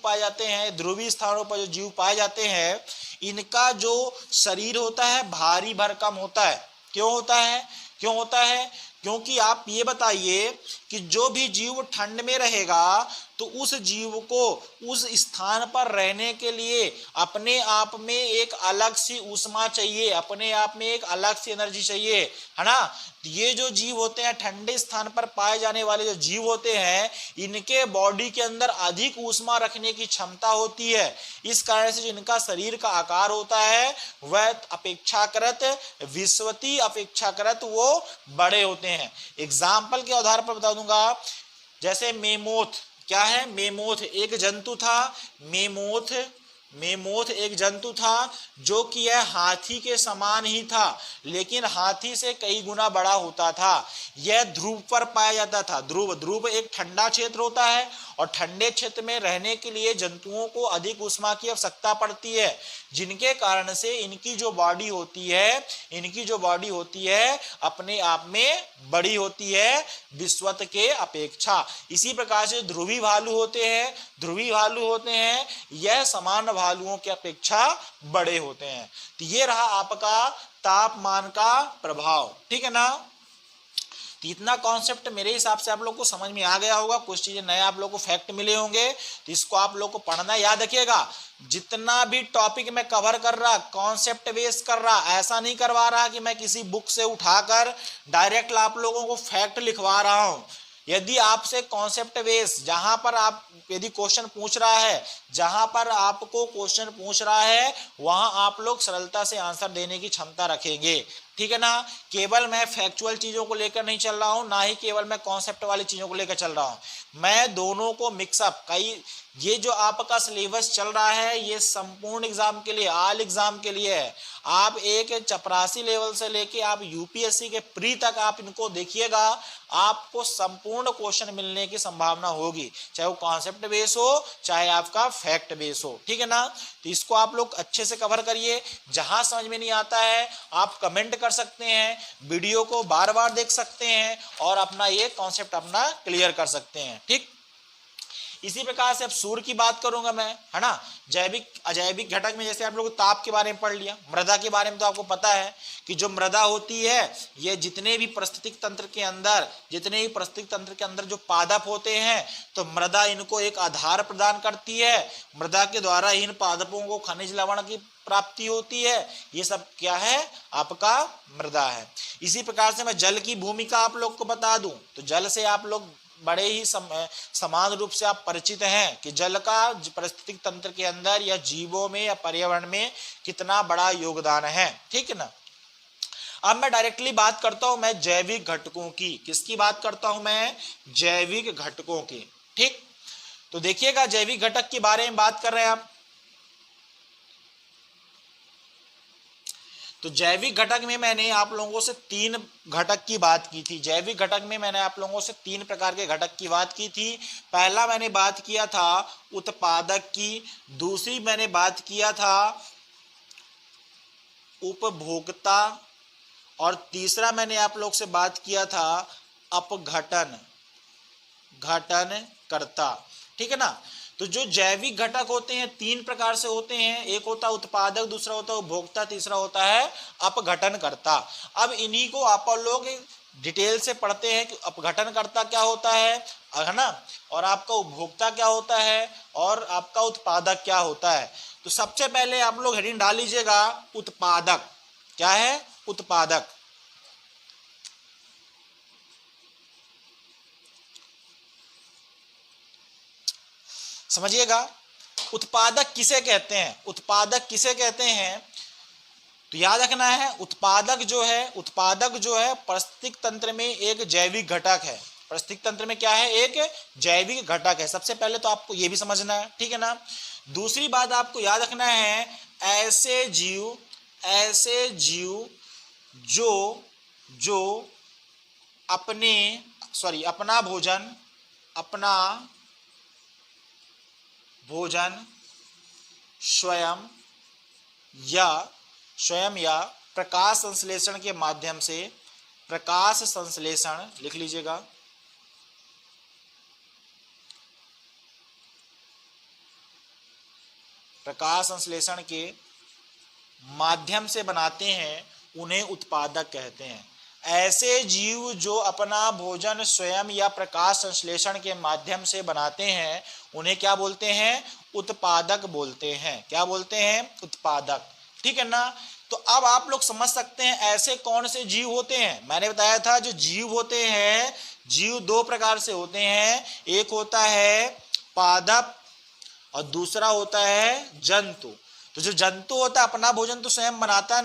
Speaker 1: पाए जाते हैं, इनका जो शरीर होता है भारी भरकम होता है। क्यों होता है? क्योंकि आप ये बताइए कि जो भी जीव ठंड में रहेगा तो उस जीव को उस स्थान पर रहने के लिए अपने आप में एक अलग सी ऊष्मा चाहिए, अपने आप में एक अलग सी एनर्जी चाहिए, है ना। ये जो जीव होते हैं ठंडे स्थान पर पाए जाने वाले जो जीव होते हैं, इनके बॉडी के अंदर अधिक ऊष्मा रखने की क्षमता होती है। इस कारण से जो इनका शरीर का आकार होता है वह अपेक्षाकृत वो बड़े होते हैं। एग्जाम्पल के आधार पर बता दूंगा, जैसे मेमोथ, क्या है? मेमोथ एक जंतु था। मेमोथ एक जंतु था जो कि यह हाथी के समान ही था, लेकिन हाथी से कई गुना बड़ा होता था। यह ध्रुव पर पाया जाता था। ध्रुव एक ठंडा क्षेत्र होता है और ठंडे क्षेत्र में रहने के लिए जंतुओं को अधिक ऊष्मा की आवश्यकता पड़ती है, जिनके कारण से इनकी जो बॉडी होती है अपने आप में बड़ी होती है विश्वत के अपेक्षा। इसी प्रकार से ध्रुवी भालू होते हैं, यह सामान्य भालुओं की अपेक्षा बड़े होते हैं। तो ये रहा आपका तापमान का प्रभाव, ठीक है ना। तो इतना कॉन्सेप्ट मेरे हिसाब से आप लोग को समझ में आ गया होगा। कुछ चीजें नए आप लोग को फैक्ट मिले होंगे, तो इसको आप लोग को पढ़ना याद रखिएगा। जितना भी टॉपिक मैं कवर कर रहा, कॉन्सेप्ट बेस कर रहा, ऐसा नहीं करवा रहा कि मैं किसी बुक से उठाकर डायरेक्ट आप लोगों को फैक्ट लिखवा रहा हूं। यदि आपसे कॉन्सेप्ट बेस जहां पर आप यदि क्वेश्चन पूछ रहा है, जहां पर आपको क्वेश्चन पूछ रहा है, वहां आप लोग सरलता से आंसर देने की क्षमता रखेंगे, ठीक है ना। केवल मैं फैक्चुअल चीजों को लेकर नहीं चल रहा हूं, ना ही केवल मैं कॉन्सेप्ट वाली चीजों को लेकर चल रहा हूं। मैं दोनों को मिक्सअप, ये जो आपका सिलेबस चल रहा है ये संपूर्ण एग्जाम के लिए, ऑल एग्जाम के लिए है। आप एक चपरासी लेवल से लेके आप यूपीएससी के प्री तक आप इनको देखिएगा, आपको संपूर्ण क्वेश्चन मिलने की संभावना होगी, चाहे वो कॉन्सेप्ट बेस हो चाहे आपका फैक्ट बेस हो, ठीक है ना। तो इसको आप लोग अच्छे से कवर करिए। जहां समझ में नहीं आता है आप कमेंट कर सकते हैं, वीडियो को बार बार देख सकते हैं और अपना ये कॉन्सेप्ट अपना क्लियर कर सकते हैं, ठीक। इसी प्रकार से अब सूर्य की बात करूंगा मैं, है ना। जैविक अजैविक घटक में जैसे आप लोग ताप के बारे में पढ़ लिया, मृदा के बारे में तो आपको पता है कि जो मृदा होती है ये जितने भी पारिस्थितिक तंत्र के अंदर जो पादप होते हैं, तो मृदा इनको एक आधार प्रदान करती है। मृदा के द्वारा इन पादपों को खनिज लवण की प्राप्ति होती है। ये सब क्या है, आपका मृदा है। इसी प्रकार से मैं जल की भूमिका आप लोग को बता दूं, तो जल से आप लोग बड़े ही समान रूप से आप परिचित हैं कि जल का पारिस्थितिक तंत्र के अंदर या जीवों में या पर्यावरण में कितना बड़ा योगदान है, ठीक है ना। अब मैं डायरेक्टली बात करता हूं मैं जैविक घटकों की। किसकी बात करता हूं मैं, जैविक घटकों की, ठीक। तो देखिएगा जैविक घटक के बारे में बात कर रहे हैं आप। तो जैविक घटक में मैंने आप लोगों से 3 घटक की बात की थी। जैविक घटक में मैंने आप लोगों से 3 प्रकार के घटक की बात की थी। पहला मैंने बात किया था उत्पादक की, दूसरी मैंने बात किया था उपभोक्ता, और तीसरा मैंने आप लोग से बात किया था अपघटन, घटनकर्ता, ठीक है ना। तो जो जैविक घटक होते हैं 3 प्रकार से होते हैं, एक होता है उत्पादक, दूसरा होता है उपभोक्ता, तीसरा होता है अपघटनकर्ता। अब इन्हीं को आप लोग डिटेल से पढ़ते हैं कि अपघटनकर्ता क्या होता है ना, और आपका उपभोक्ता क्या होता है, और आपका उत्पादक क्या होता है। तो सबसे पहले आप लोग हेडिंग डाल लीजिएगा उत्पादक। क्या है, उत्पादक। समझिएगा उत्पादक किसे कहते हैं, उत्पादक किसे कहते हैं। तो याद रखना है उत्पादक जो है पारिस्थितिक तंत्र में एक जैविक घटक है। पारिस्थितिक तंत्र में क्या है, एक जैविक घटक है। सबसे पहले तो आपको यह भी समझना है, ठीक है ना। दूसरी बात आपको याद रखना है ऐसे जीव जो अपना भोजन स्वयं या प्रकाश संश्लेषण के माध्यम से, प्रकाश संश्लेषण लिख लीजिएगा, प्रकाश संश्लेषण के माध्यम से बनाते हैं, उन्हें उत्पादक कहते हैं। ऐसे जीव जो अपना भोजन स्वयं या प्रकाश संश्लेषण के माध्यम से बनाते हैं, उन्हें क्या बोलते हैं, उत्पादक बोलते हैं। क्या बोलते हैं, उत्पादक, ठीक है ना। तो अब आप लोग समझ सकते हैं ऐसे कौन से जीव होते हैं। मैंने बताया था जो जीव होते हैं, जीव 2 प्रकार से होते हैं, एक होता है पादप और दूसरा होता है जंतु। तो जो जंतु होता है अपना भोजन तो स्वयं बनाता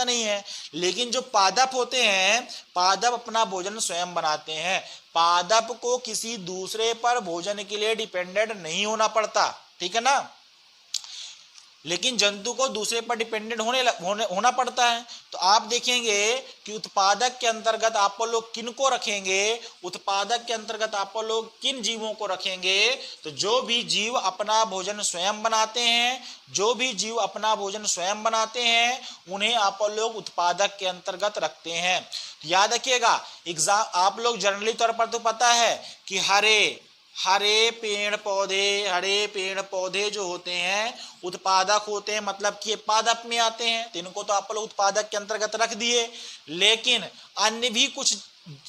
Speaker 1: नहीं है, लेकिन जो पादप होते हैं, पादप अपना भोजन स्वयं बनाते हैं। पादप को किसी दूसरे पर भोजन के लिए डिपेंडेंट नहीं होना पड़ता, ठीक है ना। लेकिन जंतु को दूसरे पर डिपेंडेंट होना पड़ता है। तो आप देखेंगे कि उत्पादक के अंतर्गत आप लोग किन को रखेंगे, उत्पादक के अंतर्गत आप लोग किन जीवों को रखेंगे, तो जो भी जीव अपना भोजन स्वयं बनाते हैं, जो भी जीव अपना भोजन स्वयं बनाते हैं उन्हें आप लोग उत्पादक के अंतर्गत रखते हैं। तो याद रखिएगा, एग्जाम आप लोग जनरली तौर पर तो पता है कि हरे पेड़ पौधे जो होते हैं उत्पादक होते हैं, मतलब कि पादप में आते हैं, तो इनको तो आप लोग उत्पादक के अंतर्गत रख दिए। लेकिन अन्य भी कुछ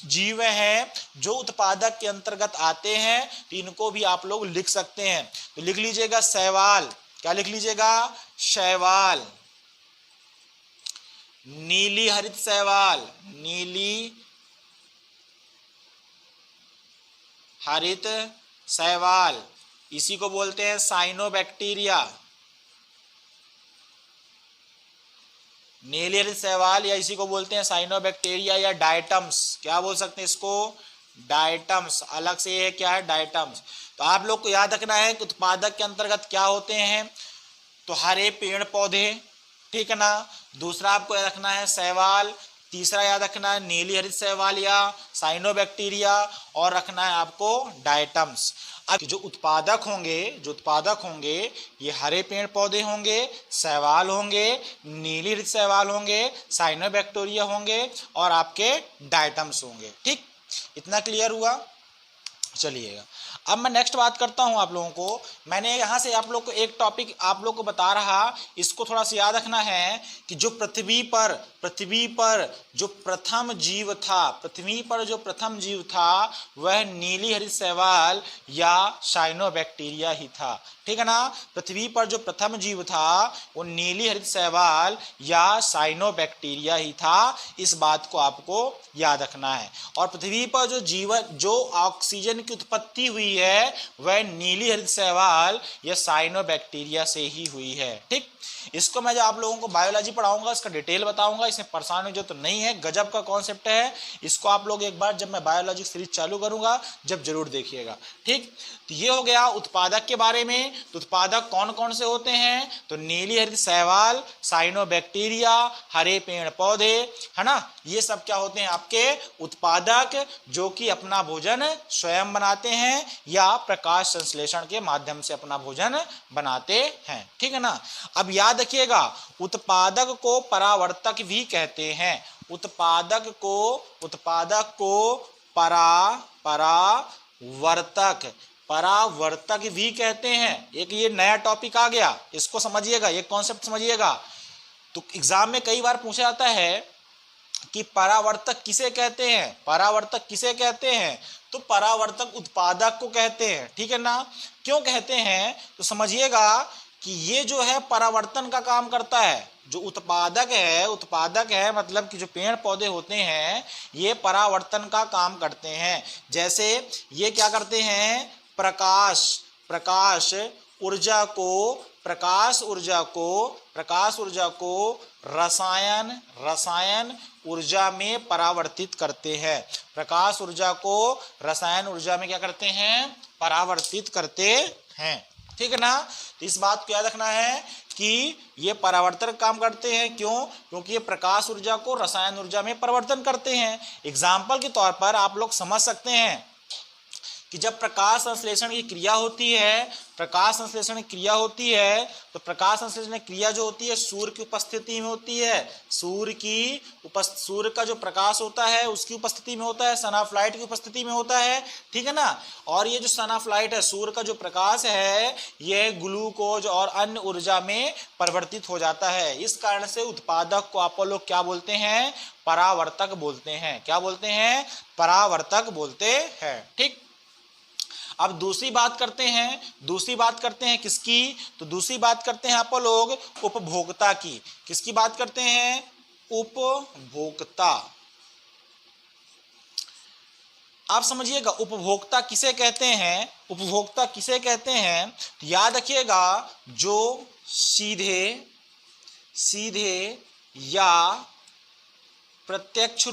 Speaker 1: जीव हैं जो उत्पादक के अंतर्गत आते हैं, तो इनको भी आप लोग लिख सकते हैं। तो लिख लीजिएगा शैवाल, क्या लिख लीजिएगा, शैवाल, नीली हरित शैवाल, नीली हरित शैवाल, इसी को बोलते हैं साइनोबैक्टीरिया, नीली हरित शैवाल, या इसी को बोलते हैं साइनोबैक्टीरिया या डायटम्स, क्या बोल सकते हैं इसको, डायटम्स, अलग से ये क्या है, डायटम्स। तो आप लोग को याद रखना है कि उत्पादक के अंतर्गत क्या होते हैं, तो हरे पेड़ पौधे, ठीक है ना, दूसरा आपको याद रखना है शैवाल, तीसरा याद रखना है नीली हरित शैवाल या साइनोबैक्टीरिया, और रखना है आपको डायटम्स। अब जो उत्पादक होंगे ये हरे पेड़ पौधे होंगे, शैवाल होंगे, नीली हरित शैवाल होंगे, साइनोबैक्टीरिया होंगे और आपके डायटम्स होंगे। ठीक, इतना क्लियर हुआ। चलिएगा अब मैं नेक्स्ट बात करता हूं आप लोगों को। मैंने यहां से आप लोग को एक टॉपिक आप लोग को बता रहा, इसको थोड़ा सा याद रखना है कि जो पृथ्वी पर जो प्रथम जीव था वह नीली हरित शैवाल या साइनोबैक्टीरिया ही था। ठीक है ना, पृथ्वी पर जो प्रथम जीव था वो नीली हरित शैवाल या साइनोबैक्टीरिया ही था, इस बात को आपको याद रखना है। और पृथ्वी पर जो ऑक्सीजन की उत्पत्ति हुई है वह नीली हरित शैवाल या साइनोबैक्टीरिया से ही हुई है। ठीक, इसको मैं जब आप लोगों को बायोलॉजी पढ़ाऊंगा इसका डिटेल बताऊंगा, इसमें परेशानी जो तो नहीं है, गजब का कॉन्सेप्ट है। इसको आप लोग एक बार जब मैं बायोलॉजी सीरीज चालू करूंगा जब जरूर देखिएगा। ठीक, तो ये हो गया उत्पादक के बारे में। तो उत्पादक कौन कौन से होते हैं, तो नीली हरित शैवाल, साइनोबैक्टीरिया, हरे पेड़ पौधे, है ना, ये सब क्या होते हैं आपके उत्पादक, जो कि अपना भोजन स्वयं बनाते हैं या प्रकाश संश्लेषण के माध्यम से अपना भोजन बनाते हैं। ठीक है ना। अब याद रखिएगा उत्पादक को परावर्तक भी कहते हैं, उत्पादक को परावर्तक भी कहते हैं। एक ये नया टॉपिक आ गया, इसको समझिएगा, ये कॉन्सेप्ट समझिएगा। तो एग्जाम में कई बार पूछा जाता है कि परावर्तक किसे कहते हैं, तो परावर्तक उत्पादक को कहते हैं। ठीक है ना, क्यों कहते हैं तो समझिएगा कि ये जो है परावर्तन का काम करता है। जो उत्पादक है मतलब कि जो पेड़ पौधे होते हैं ये परावर्तन का काम करते हैं। जैसे ये क्या करते हैं, प्रकाश ऊर्जा को रसायन ऊर्जा में परावर्तित करते हैं। प्रकाश ऊर्जा को रसायन ऊर्जा में क्या करते हैं, परावर्तित करते हैं। ठीक है ना, तो इस बात को याद रखना है कि ये परावर्तन काम करते हैं। क्यों, क्योंकि ये प्रकाश ऊर्जा को रसायन ऊर्जा में परिवर्तन करते हैं। एग्जाम्पल के तौर पर आप लोग समझ सकते हैं कि जब प्रकाश संश्लेषण की क्रिया होती है तो प्रकाश संश्लेषण क्रिया जो होती है सूर्य की उपस्थिति में होती है। सूर्य का जो प्रकाश होता है उसकी उपस्थिति में होता है, सन ऑफ लाइट की उपस्थिति में होता है। ठीक है ना, और ये जो सन ऑफ लाइट है, सूर्य का जो प्रकाश है, यह ग्लूकोज और अन्य ऊर्जा में परिवर्तित हो जाता है। इस कारण से उत्पादक को आप लोग क्या बोलते हैं, परावर्तक बोलते हैं। क्या बोलते हैं, परावर्तक बोलते हैं। ठीक, अब दूसरी बात करते हैं किसकी, तो दूसरी बात करते हैं आप लोग उपभोक्ता की। किसकी बात करते हैं, उपभोक्ता। आप समझिएगा उपभोक्ता किसे कहते हैं, तो याद रखिएगा जो सीधे या प्रत्यक्ष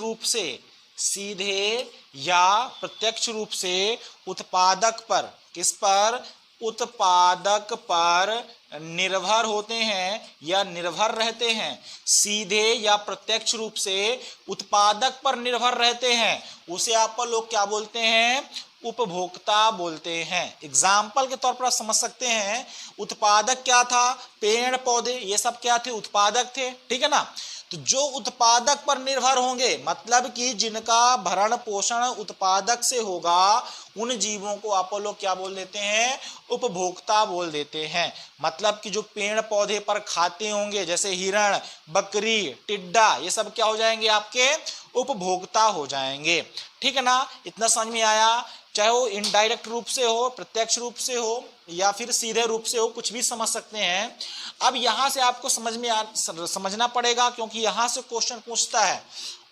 Speaker 1: रूप से उत्पादक पर, किस पर, उत्पादक पर निर्भर होते हैं या निर्भर रहते हैं, सीधे या प्रत्यक्ष रूप से उत्पादक पर निर्भर रहते हैं, उसे आप लोग क्या बोलते हैं, उपभोक्ता बोलते हैं। एग्जाम्पल के तौर पर आप समझ सकते हैं, उत्पादक क्या था, पेड़ पौधे ये सब क्या थे, उत्पादक थे, ठीक है ना। तो जो उत्पादक पर निर्भर होंगे, मतलब कि जिनका भरण पोषण उत्पादक से होगा, उन जीवों को आप लोग क्या बोल देते हैं, उपभोक्ता बोल देते हैं। मतलब कि जो पेड़ पौधे पर खाते होंगे, जैसे हिरण, बकरी, टिड्डा, ये सब क्या हो जाएंगे, आपके उपभोक्ता हो जाएंगे, ठीक है ना। इतना समझ में आया, चाहे वो इनडायरेक्ट रूप से हो, प्रत्यक्ष रूप से हो, या फिर सीधे रूप से हो, कुछ भी समझ सकते हैं। अब यहां से आपको समझना पड़ेगा, क्योंकि यहां से क्वेश्चन पूछता है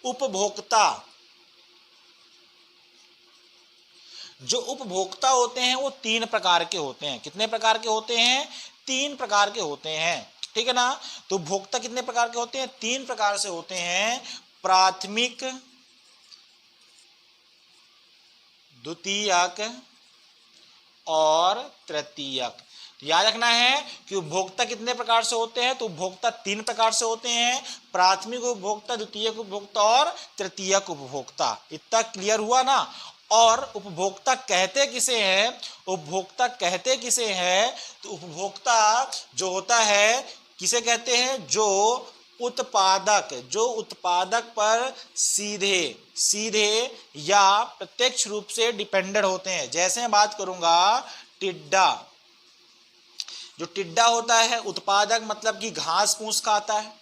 Speaker 1: उपभोक्ता। जो उपभोक्ता होते हैं वो 3 प्रकार के होते हैं। कितने प्रकार के होते हैं, 3 प्रकार के होते हैं, ठीक है ना। तो उपभोक्ता कितने प्रकार के होते हैं, 3 प्रकार से होते हैं, प्राथमिक, द्वितीयक और तृतीयक। तो याद रखना है कि उपभोक्ता कितने प्रकार से होते हैं, तो उपभोक्ता 3 प्रकार से होते हैं, प्राथमिक उपभोक्ता, द्वितीयक उपभोक्ता और तृतीयक उपभोक्ता। इतना क्लियर हुआ ना। और उपभोक्ता कहते किसे हैं, उपभोक्ता कहते किसे हैं, तो उपभोक्ता जो होता है किसे कहते हैं, जो उत्पादक पर सीधे या प्रत्यक्ष रूप से डिपेंडेंट होते हैं। जैसे मैं बात करूंगा टिड्डा, जो टिड्डा होता है उत्पादक, मतलब कि घास फूस खाता है।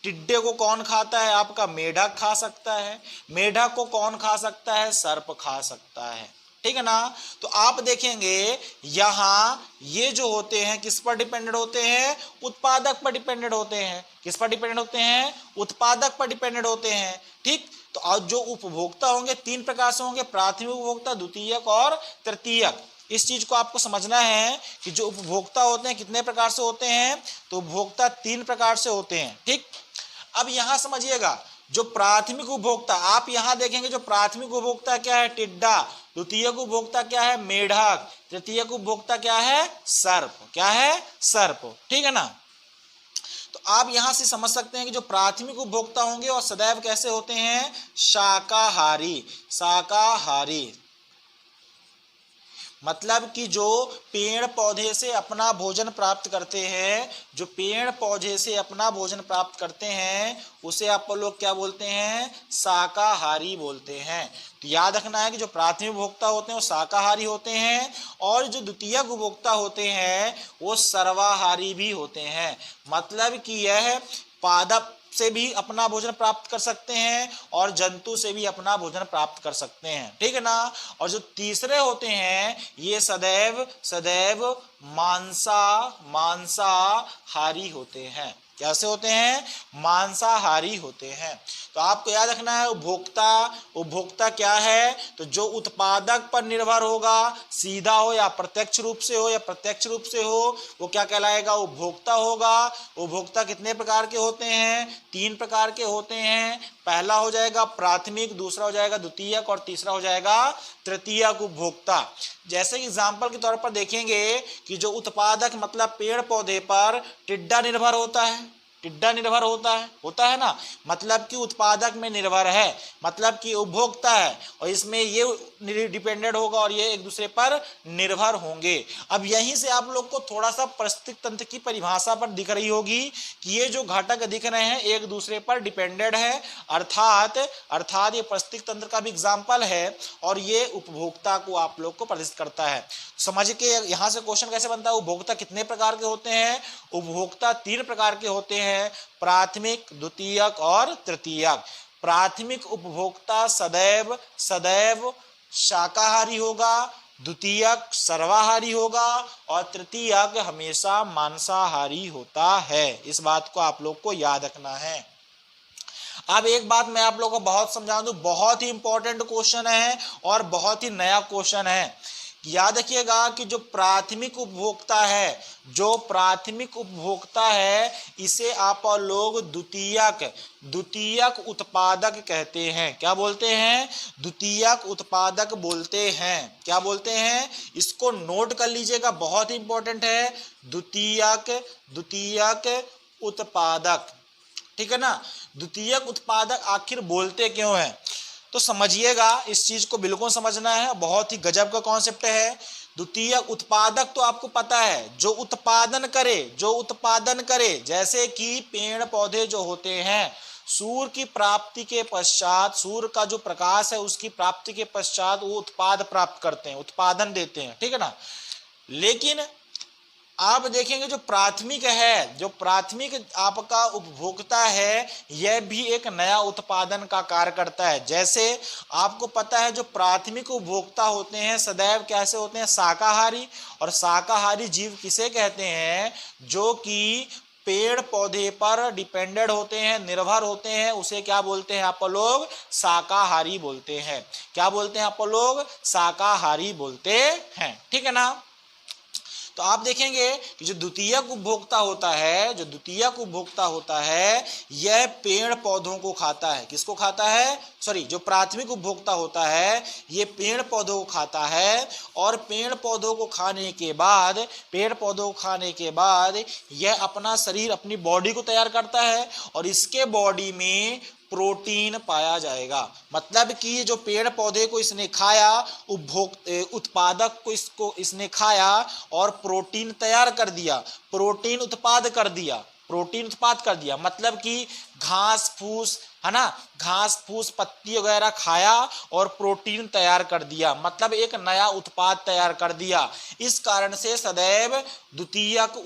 Speaker 1: टिड्डे को कौन खाता है, आपका मेढक खा सकता है। मेढक को कौन खा सकता है, सर्प खा सकता है, ठीक है ना। तो आप देखेंगे यहां ये जो होते हैं किस पर डिपेंडेंट होते हैं, उत्पादक पर डिपेंडेंट होते हैं। किस पर डिपेंडेंट होते हैं, उत्पादक पर डिपेंडेंट होते हैं, ठीक। तो आज जो उपभोक्ता होंगे 3 प्रकार से होंगे, प्राथमिक उपभोक्ता, द्वितीयक और तृतीयक। इस चीज को आपको समझना है कि जो उपभोक्ता होते हैं कितने प्रकार से होते हैं, तो उपभोक्ता 3 प्रकार से होते हैं, ठीक। अब यहां समझिएगा, जो प्राथमिक उपभोक्ता, आप यहां देखेंगे जो प्राथमिक उपभोक्ता क्या है, टिड्डा। द्वितीयक उपभोक्ता क्या है, मेढक। तृतीयक उपभोक्ता क्या है, सर्प। क्या है, सर्प, ठीक है ना। तो आप यहां से समझ सकते हैं कि जो प्राथमिक उपभोक्ता होंगे और सदैव कैसे होते हैं, शाकाहारी। मतलब कि जो पेड़ पौधे से अपना भोजन प्राप्त करते हैं, जो पेड़ पौधे से अपना भोजन प्राप्त करते हैं, उसे आप लोग क्या बोलते हैं, शाकाहारी बोलते हैं। तो याद रखना है कि जो प्राथमिक उपभोक्ता होते हैं वो शाकाहारी होते हैं, और जो द्वितीयक उपभोक्ता होते हैं वो सर्वाहारी भी होते हैं। मतलब कि यह पादप से भी अपना भोजन प्राप्त कर सकते हैं और जंतु से भी अपना भोजन प्राप्त कर सकते हैं, ठीक है ना। और जो तीसरे होते हैं ये सदैव मांसाहारी होते हैं। कैसे होते हैं, मांसाहारी होते हैं। तो आपको याद रखना है उपभोक्ता क्या है, तो जो उत्पादक पर निर्भर होगा, सीधा हो या प्रत्यक्ष रूप से हो, वो क्या कहलाएगा, उपभोक्ता होगा। उपभोक्ता कितने प्रकार के होते हैं, 3 प्रकार के होते हैं। पहला हो जाएगा प्राथमिक, दूसरा हो जाएगा द्वितीयक और तीसरा हो जाएगा तृतीयक उपभोक्ता। जैसे एग्जाम्पल के तौर पर देखेंगे कि जो उत्पादक मतलब पेड़ पौधे पर टिड्डा निर्भर होता है ना, मतलब कि उत्पादक में निर्भर है, मतलब कि उपभोक्ता है, और इसमें ये डिपेंडेंट होगा और ये एक दूसरे पर निर्भर होंगे। अब यहीं से आप लोग को थोड़ा सा पारिस्थितिक तंत्र की परिभाषा पर दिख रही होगी कि ये जो घटक दिख रहे हैं एक दूसरे पर डिपेंडेंट है, अर्थात ये पारिस्थितिक तंत्र का भी एग्जाम्पल है, और ये उपभोक्ता को आप लोग को प्रदर्शित करता है। समझ के यहाँ से क्वेश्चन कैसे बनता है, उपभोक्ता कितने प्रकार के होते हैं, उपभोक्ता 3 प्रकार के होते हैं, प्राथमिक, द्वितीयक और तृतीयक। प्राथमिक उपभोक्ता सदैव शाकाहारी होगा, द्वितीयक सर्वाहारी होगा और तृतीयक हमेशा मांसाहारी होता है। इस बात को आप लोग को याद रखना है। अब एक बात मैं आप लोगों को बहुत समझा दूं, बहुत ही इंपॉर्टेंट क्वेश्चन है और बहुत ही नया क्वेश्चन है याद रखिएगा कि जो प्राथमिक उपभोक्ता है, जो प्राथमिक उपभोक्ता है, इसे आप लोग द्वितीयक उत्पादक कहते हैं। क्या बोलते हैं? द्वितीयक उत्पादक बोलते हैं। क्या बोलते हैं? इसको नोट कर लीजिएगा, बहुत इंपॉर्टेंट है। द्वितीयक उत्पादक, ठीक है ना। द्वितीयक उत्पादक आखिर बोलते क्यों हैं, तो समझिएगा, इस चीज को बिल्कुल समझना है, बहुत ही गजब का कॉन्सेप्ट है। द्वितीयक उत्पादक तो आपको पता है, जो उत्पादन करे, जैसे कि पेड़ पौधे जो होते हैं, सूर्य की प्राप्ति के पश्चात, सूर्य का जो प्रकाश है उसकी प्राप्ति के पश्चात वो उत्पाद प्राप्त करते हैं, उत्पादन देते हैं, ठीक है ना। लेकिन आप देखेंगे जो प्राथमिक है, जो प्राथमिक आपका उपभोक्ता है, यह भी एक नया उत्पादन का कार्य करता है। जैसे आपको पता है जो प्राथमिक उपभोक्ता होते हैं सदैव कैसे होते हैं? शाकाहारी। और शाकाहारी जीव किसे कहते हैं? जो कि पेड़ पौधे पर डिपेंडेंट होते हैं, निर्भर होते हैं, उसे क्या बोलते हैं आप लोग? शाकाहारी बोलते हैं। क्या बोलते हैं आप लोग? शाकाहारी बोलते हैं, ठीक है ना। तो आप देखेंगे कि जो द्वितीयक उपभोक्ता होता है यह पेड़ पौधों को खाता है। किसको खाता है? सॉरी, जो प्राथमिक उपभोक्ता होता है ये पेड़ पौधों को खाता है, और पेड़ पौधों को खाने के बाद यह अपना शरीर, अपनी बॉडी को तैयार करता है, और इसके बॉडी में प्रोटीन पाया जाएगा। मतलब कि जो पेड़ पौधे को इसने खाया, उत्पादक को इसने खाया और प्रोटीन तैयार कर दिया, प्रोटीन उत्पाद कर दिया। मतलब कि घास फूस, है ना, घास फूस पत्ती वगैरह खाया और प्रोटीन तैयार कर दिया, मतलब एक नया उत्पाद तैयार कर दिया। इस कारण से सदैव द्वितीयक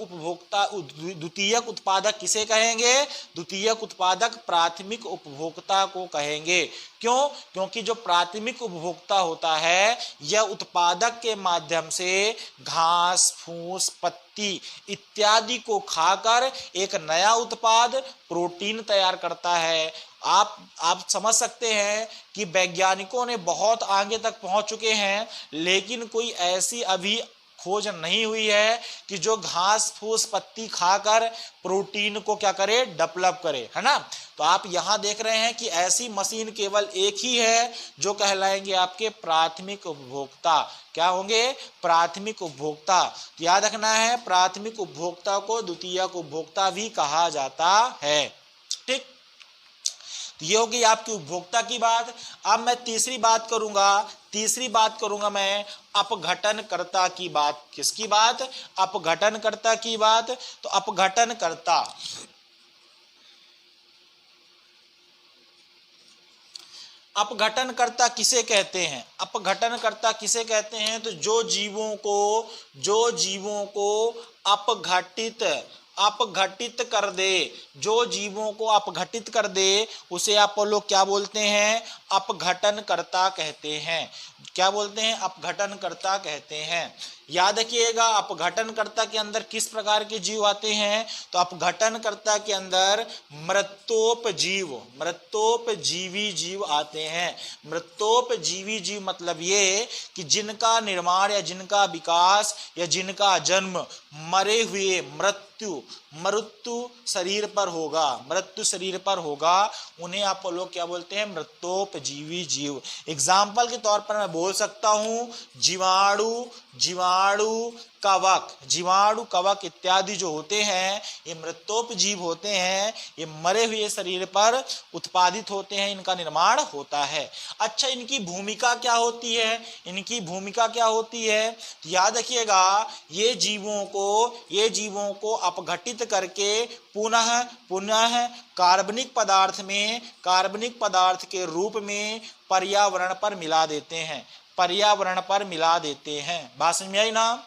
Speaker 1: उत्पादक किसे कहेंगे? द्वितीयक उत्पादक प्राथमिक उपभोक्ता को कहेंगे। क्यों? क्योंकि जो प्राथमिक उपभोक्ता होता है यह उत्पादक के माध्यम से घास फूस पत्ती इत्यादि को खाकर एक नया उत्पाद प्रोटीन तैयार करता है। आप समझ सकते हैं कि वैज्ञानिकों ने बहुत आगे तक पहुंच चुके हैं, लेकिन कोई ऐसी अभी खोज नहीं हुई है कि जो घास फूस पत्ती खाकर प्रोटीन को क्या करे? डेवलप करे, है ना। तो आप यहां देख रहे हैं कि ऐसी मशीन केवल एक ही है जो कहलाएंगे आपके प्राथमिक उपभोक्ता। क्या होंगे? प्राथमिक उपभोक्ता। तो याद रखना है, प्राथमिक उपभोक्ता को द्वितीयक उपभोक्ता भी कहा जाता है, ठीक। ये होगी आपकी उपभोक्ता की बात। अब मैं तीसरी बात करूंगा मैं अपघटनकर्ता की बात। किसकी बात? अपघटनकर्ता की बात। तो अपघटनकर्ता किसे कहते हैं? अपघटनकर्ता किसे कहते हैं? तो जो जीवों को अपघटित कर दे, जो जीवों को अपघटित कर दे उसे आप लोग क्या बोलते हैं? अपघटनकर्ता कहते हैं। क्या बोलते हैं? अपघटनकर्ता कहते हैं। याद रखिएगा अपघटनकर्ता के अंदर किस प्रकार के जीव आते हैं? तो अपघटनकर्ता के अंदर मृतोपजीवी जीव आते हैं। मृतोपजीवी जीव मतलब ये कि जिनका निर्माण या जिनका विकास या जिनका जन्म मरे हुए मृत्यु शरीर पर होगा, उन्हें आप लोग क्या बोलते हैं? मृतोपजीवी जीव। एग्जाम्पल के तौर पर मैं बोल सकता हूं जीवाणु कवक इत्यादि जो होते हैं ये मृतोपजीव होते हैं। ये मरे हुए शरीर पर उत्पादित होते हैं, इनका निर्माण होता है। अच्छा, इनकी भूमिका क्या होती है? तो याद रखिएगा ये जीवों को अपघटित करके पुनः कार्बनिक पदार्थ के रूप में पर्यावरण पर मिला देते हैं। बात समझ में आई ना?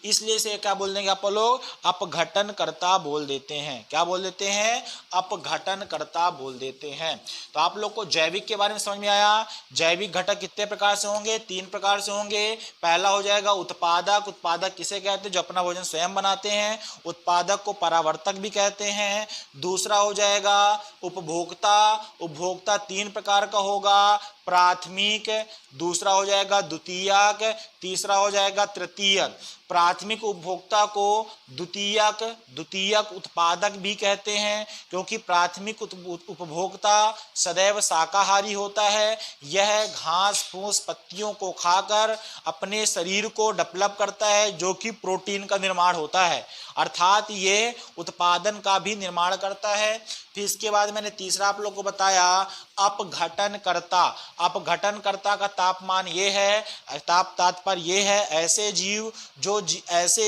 Speaker 1: इसलिए इसे क्या बोल देंगे आप लोग? अपघटनकर्ता बोल देते हैं। क्या बोल देते हैं? अपघटनकर्ता बोल देते हैं। तो आप लोग को जैविक के बारे में समझ में आया। जैविक घटक कितने प्रकार से होंगे? 3 प्रकार से होंगे। पहला हो जाएगा उत्पादक किसे कहते हैं? जो अपना भोजन स्वयं बनाते हैं। उत्पादक को परावर्तक भी कहते हैं। दूसरा हो जाएगा उपभोक्ता 3 प्रकार का होगा। प्राथमिक, दूसरा हो जाएगा द्वितीयक, तीसरा हो जाएगा तृतीयक। प्राथमिक उपभोक्ता को द्वितीयक उत्पादक भी कहते हैं, क्योंकि प्राथमिक उपभोक्ता सदैव शाकाहारी होता है। यह घास फूस पत्तियों को खाकर अपने शरीर को डेवलप करता है, जो कि प्रोटीन का निर्माण होता है, अर्थात ये उत्पादन का भी निर्माण करता है। फिर इसके बाद मैंने तीसरा आप लोग को बताया अपघटनकर्ता। अपघटनकर्ता का तापमान ये है, तात्पर्य ये है ऐसे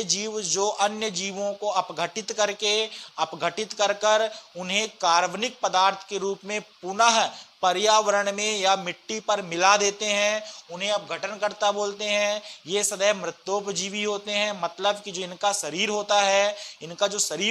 Speaker 1: जीव जो अन्य जीवों को अपघटित कर कर उन्हें कार्बनिक पदार्थ के रूप में पुनः पर्यावरण में या मिट्टी पर मिला देते हैं, उन्हें अपघटनकर्ता बोलते हैं। ये सदैव मृत्योपजीवी होते हैं, मतलब कि जो इनका शरीर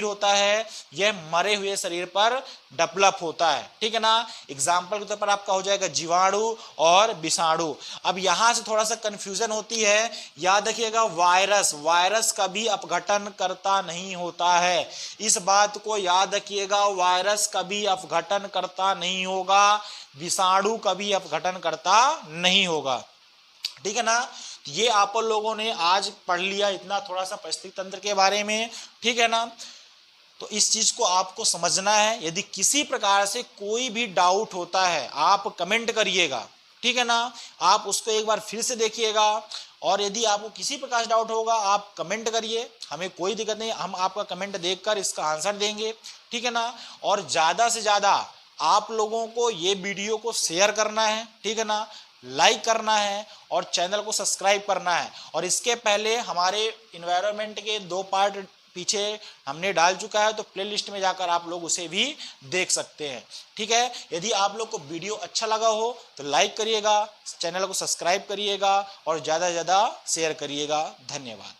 Speaker 1: होता है यह मरे हुए शरीर पर डेवलप होता है, ठीक है ना। एग्जाम्पल के तौर पर आपका हो जाएगा जीवाणु और विषाणु। अब यहां से थोड़ा सा कंफ्यूजन होती है, याद रखिएगा वायरस कभी अपघटनकर्ता नहीं होता है, इस बात को याद रखिएगा। वायरस कभी अपघटनकर्ता नहीं होगा, विषाणु कभी अपघटनकर्ता नहीं होगा, ठीक है ना। ये आप लोगों ने आज पढ़ लिया इतना थोड़ा सा परिस्थिति तंत्र के बारे में, ठीक है ना। तो इस चीज को आपको समझना है। यदि किसी प्रकार से कोई भी डाउट होता है आप कमेंट करिएगा, ठीक है ना। आप उसको एक बार फिर से देखिएगा, और यदि आपको किसी प्रकार से डाउट होगा आप कमेंट करिए, हमें कोई दिक्कत नहीं, हम आपका कमेंट देखकर इसका आंसर देंगे, ठीक है ना। और ज्यादा से ज्यादा आप लोगों को ये वीडियो को शेयर करना है, ठीक है ना, लाइक करना है और चैनल को सब्सक्राइब करना है। और इसके पहले हमारे इन्वायरमेंट के 2 पार्ट पीछे हमने डाल चुका है, तो प्लेलिस्ट में जाकर आप लोग उसे भी देख सकते हैं, ठीक है। यदि आप लोग को वीडियो अच्छा लगा हो तो लाइक करिएगा, चैनल को सब्सक्राइब करिएगा और ज़्यादा से ज़्यादा शेयर करिएगा। धन्यवाद।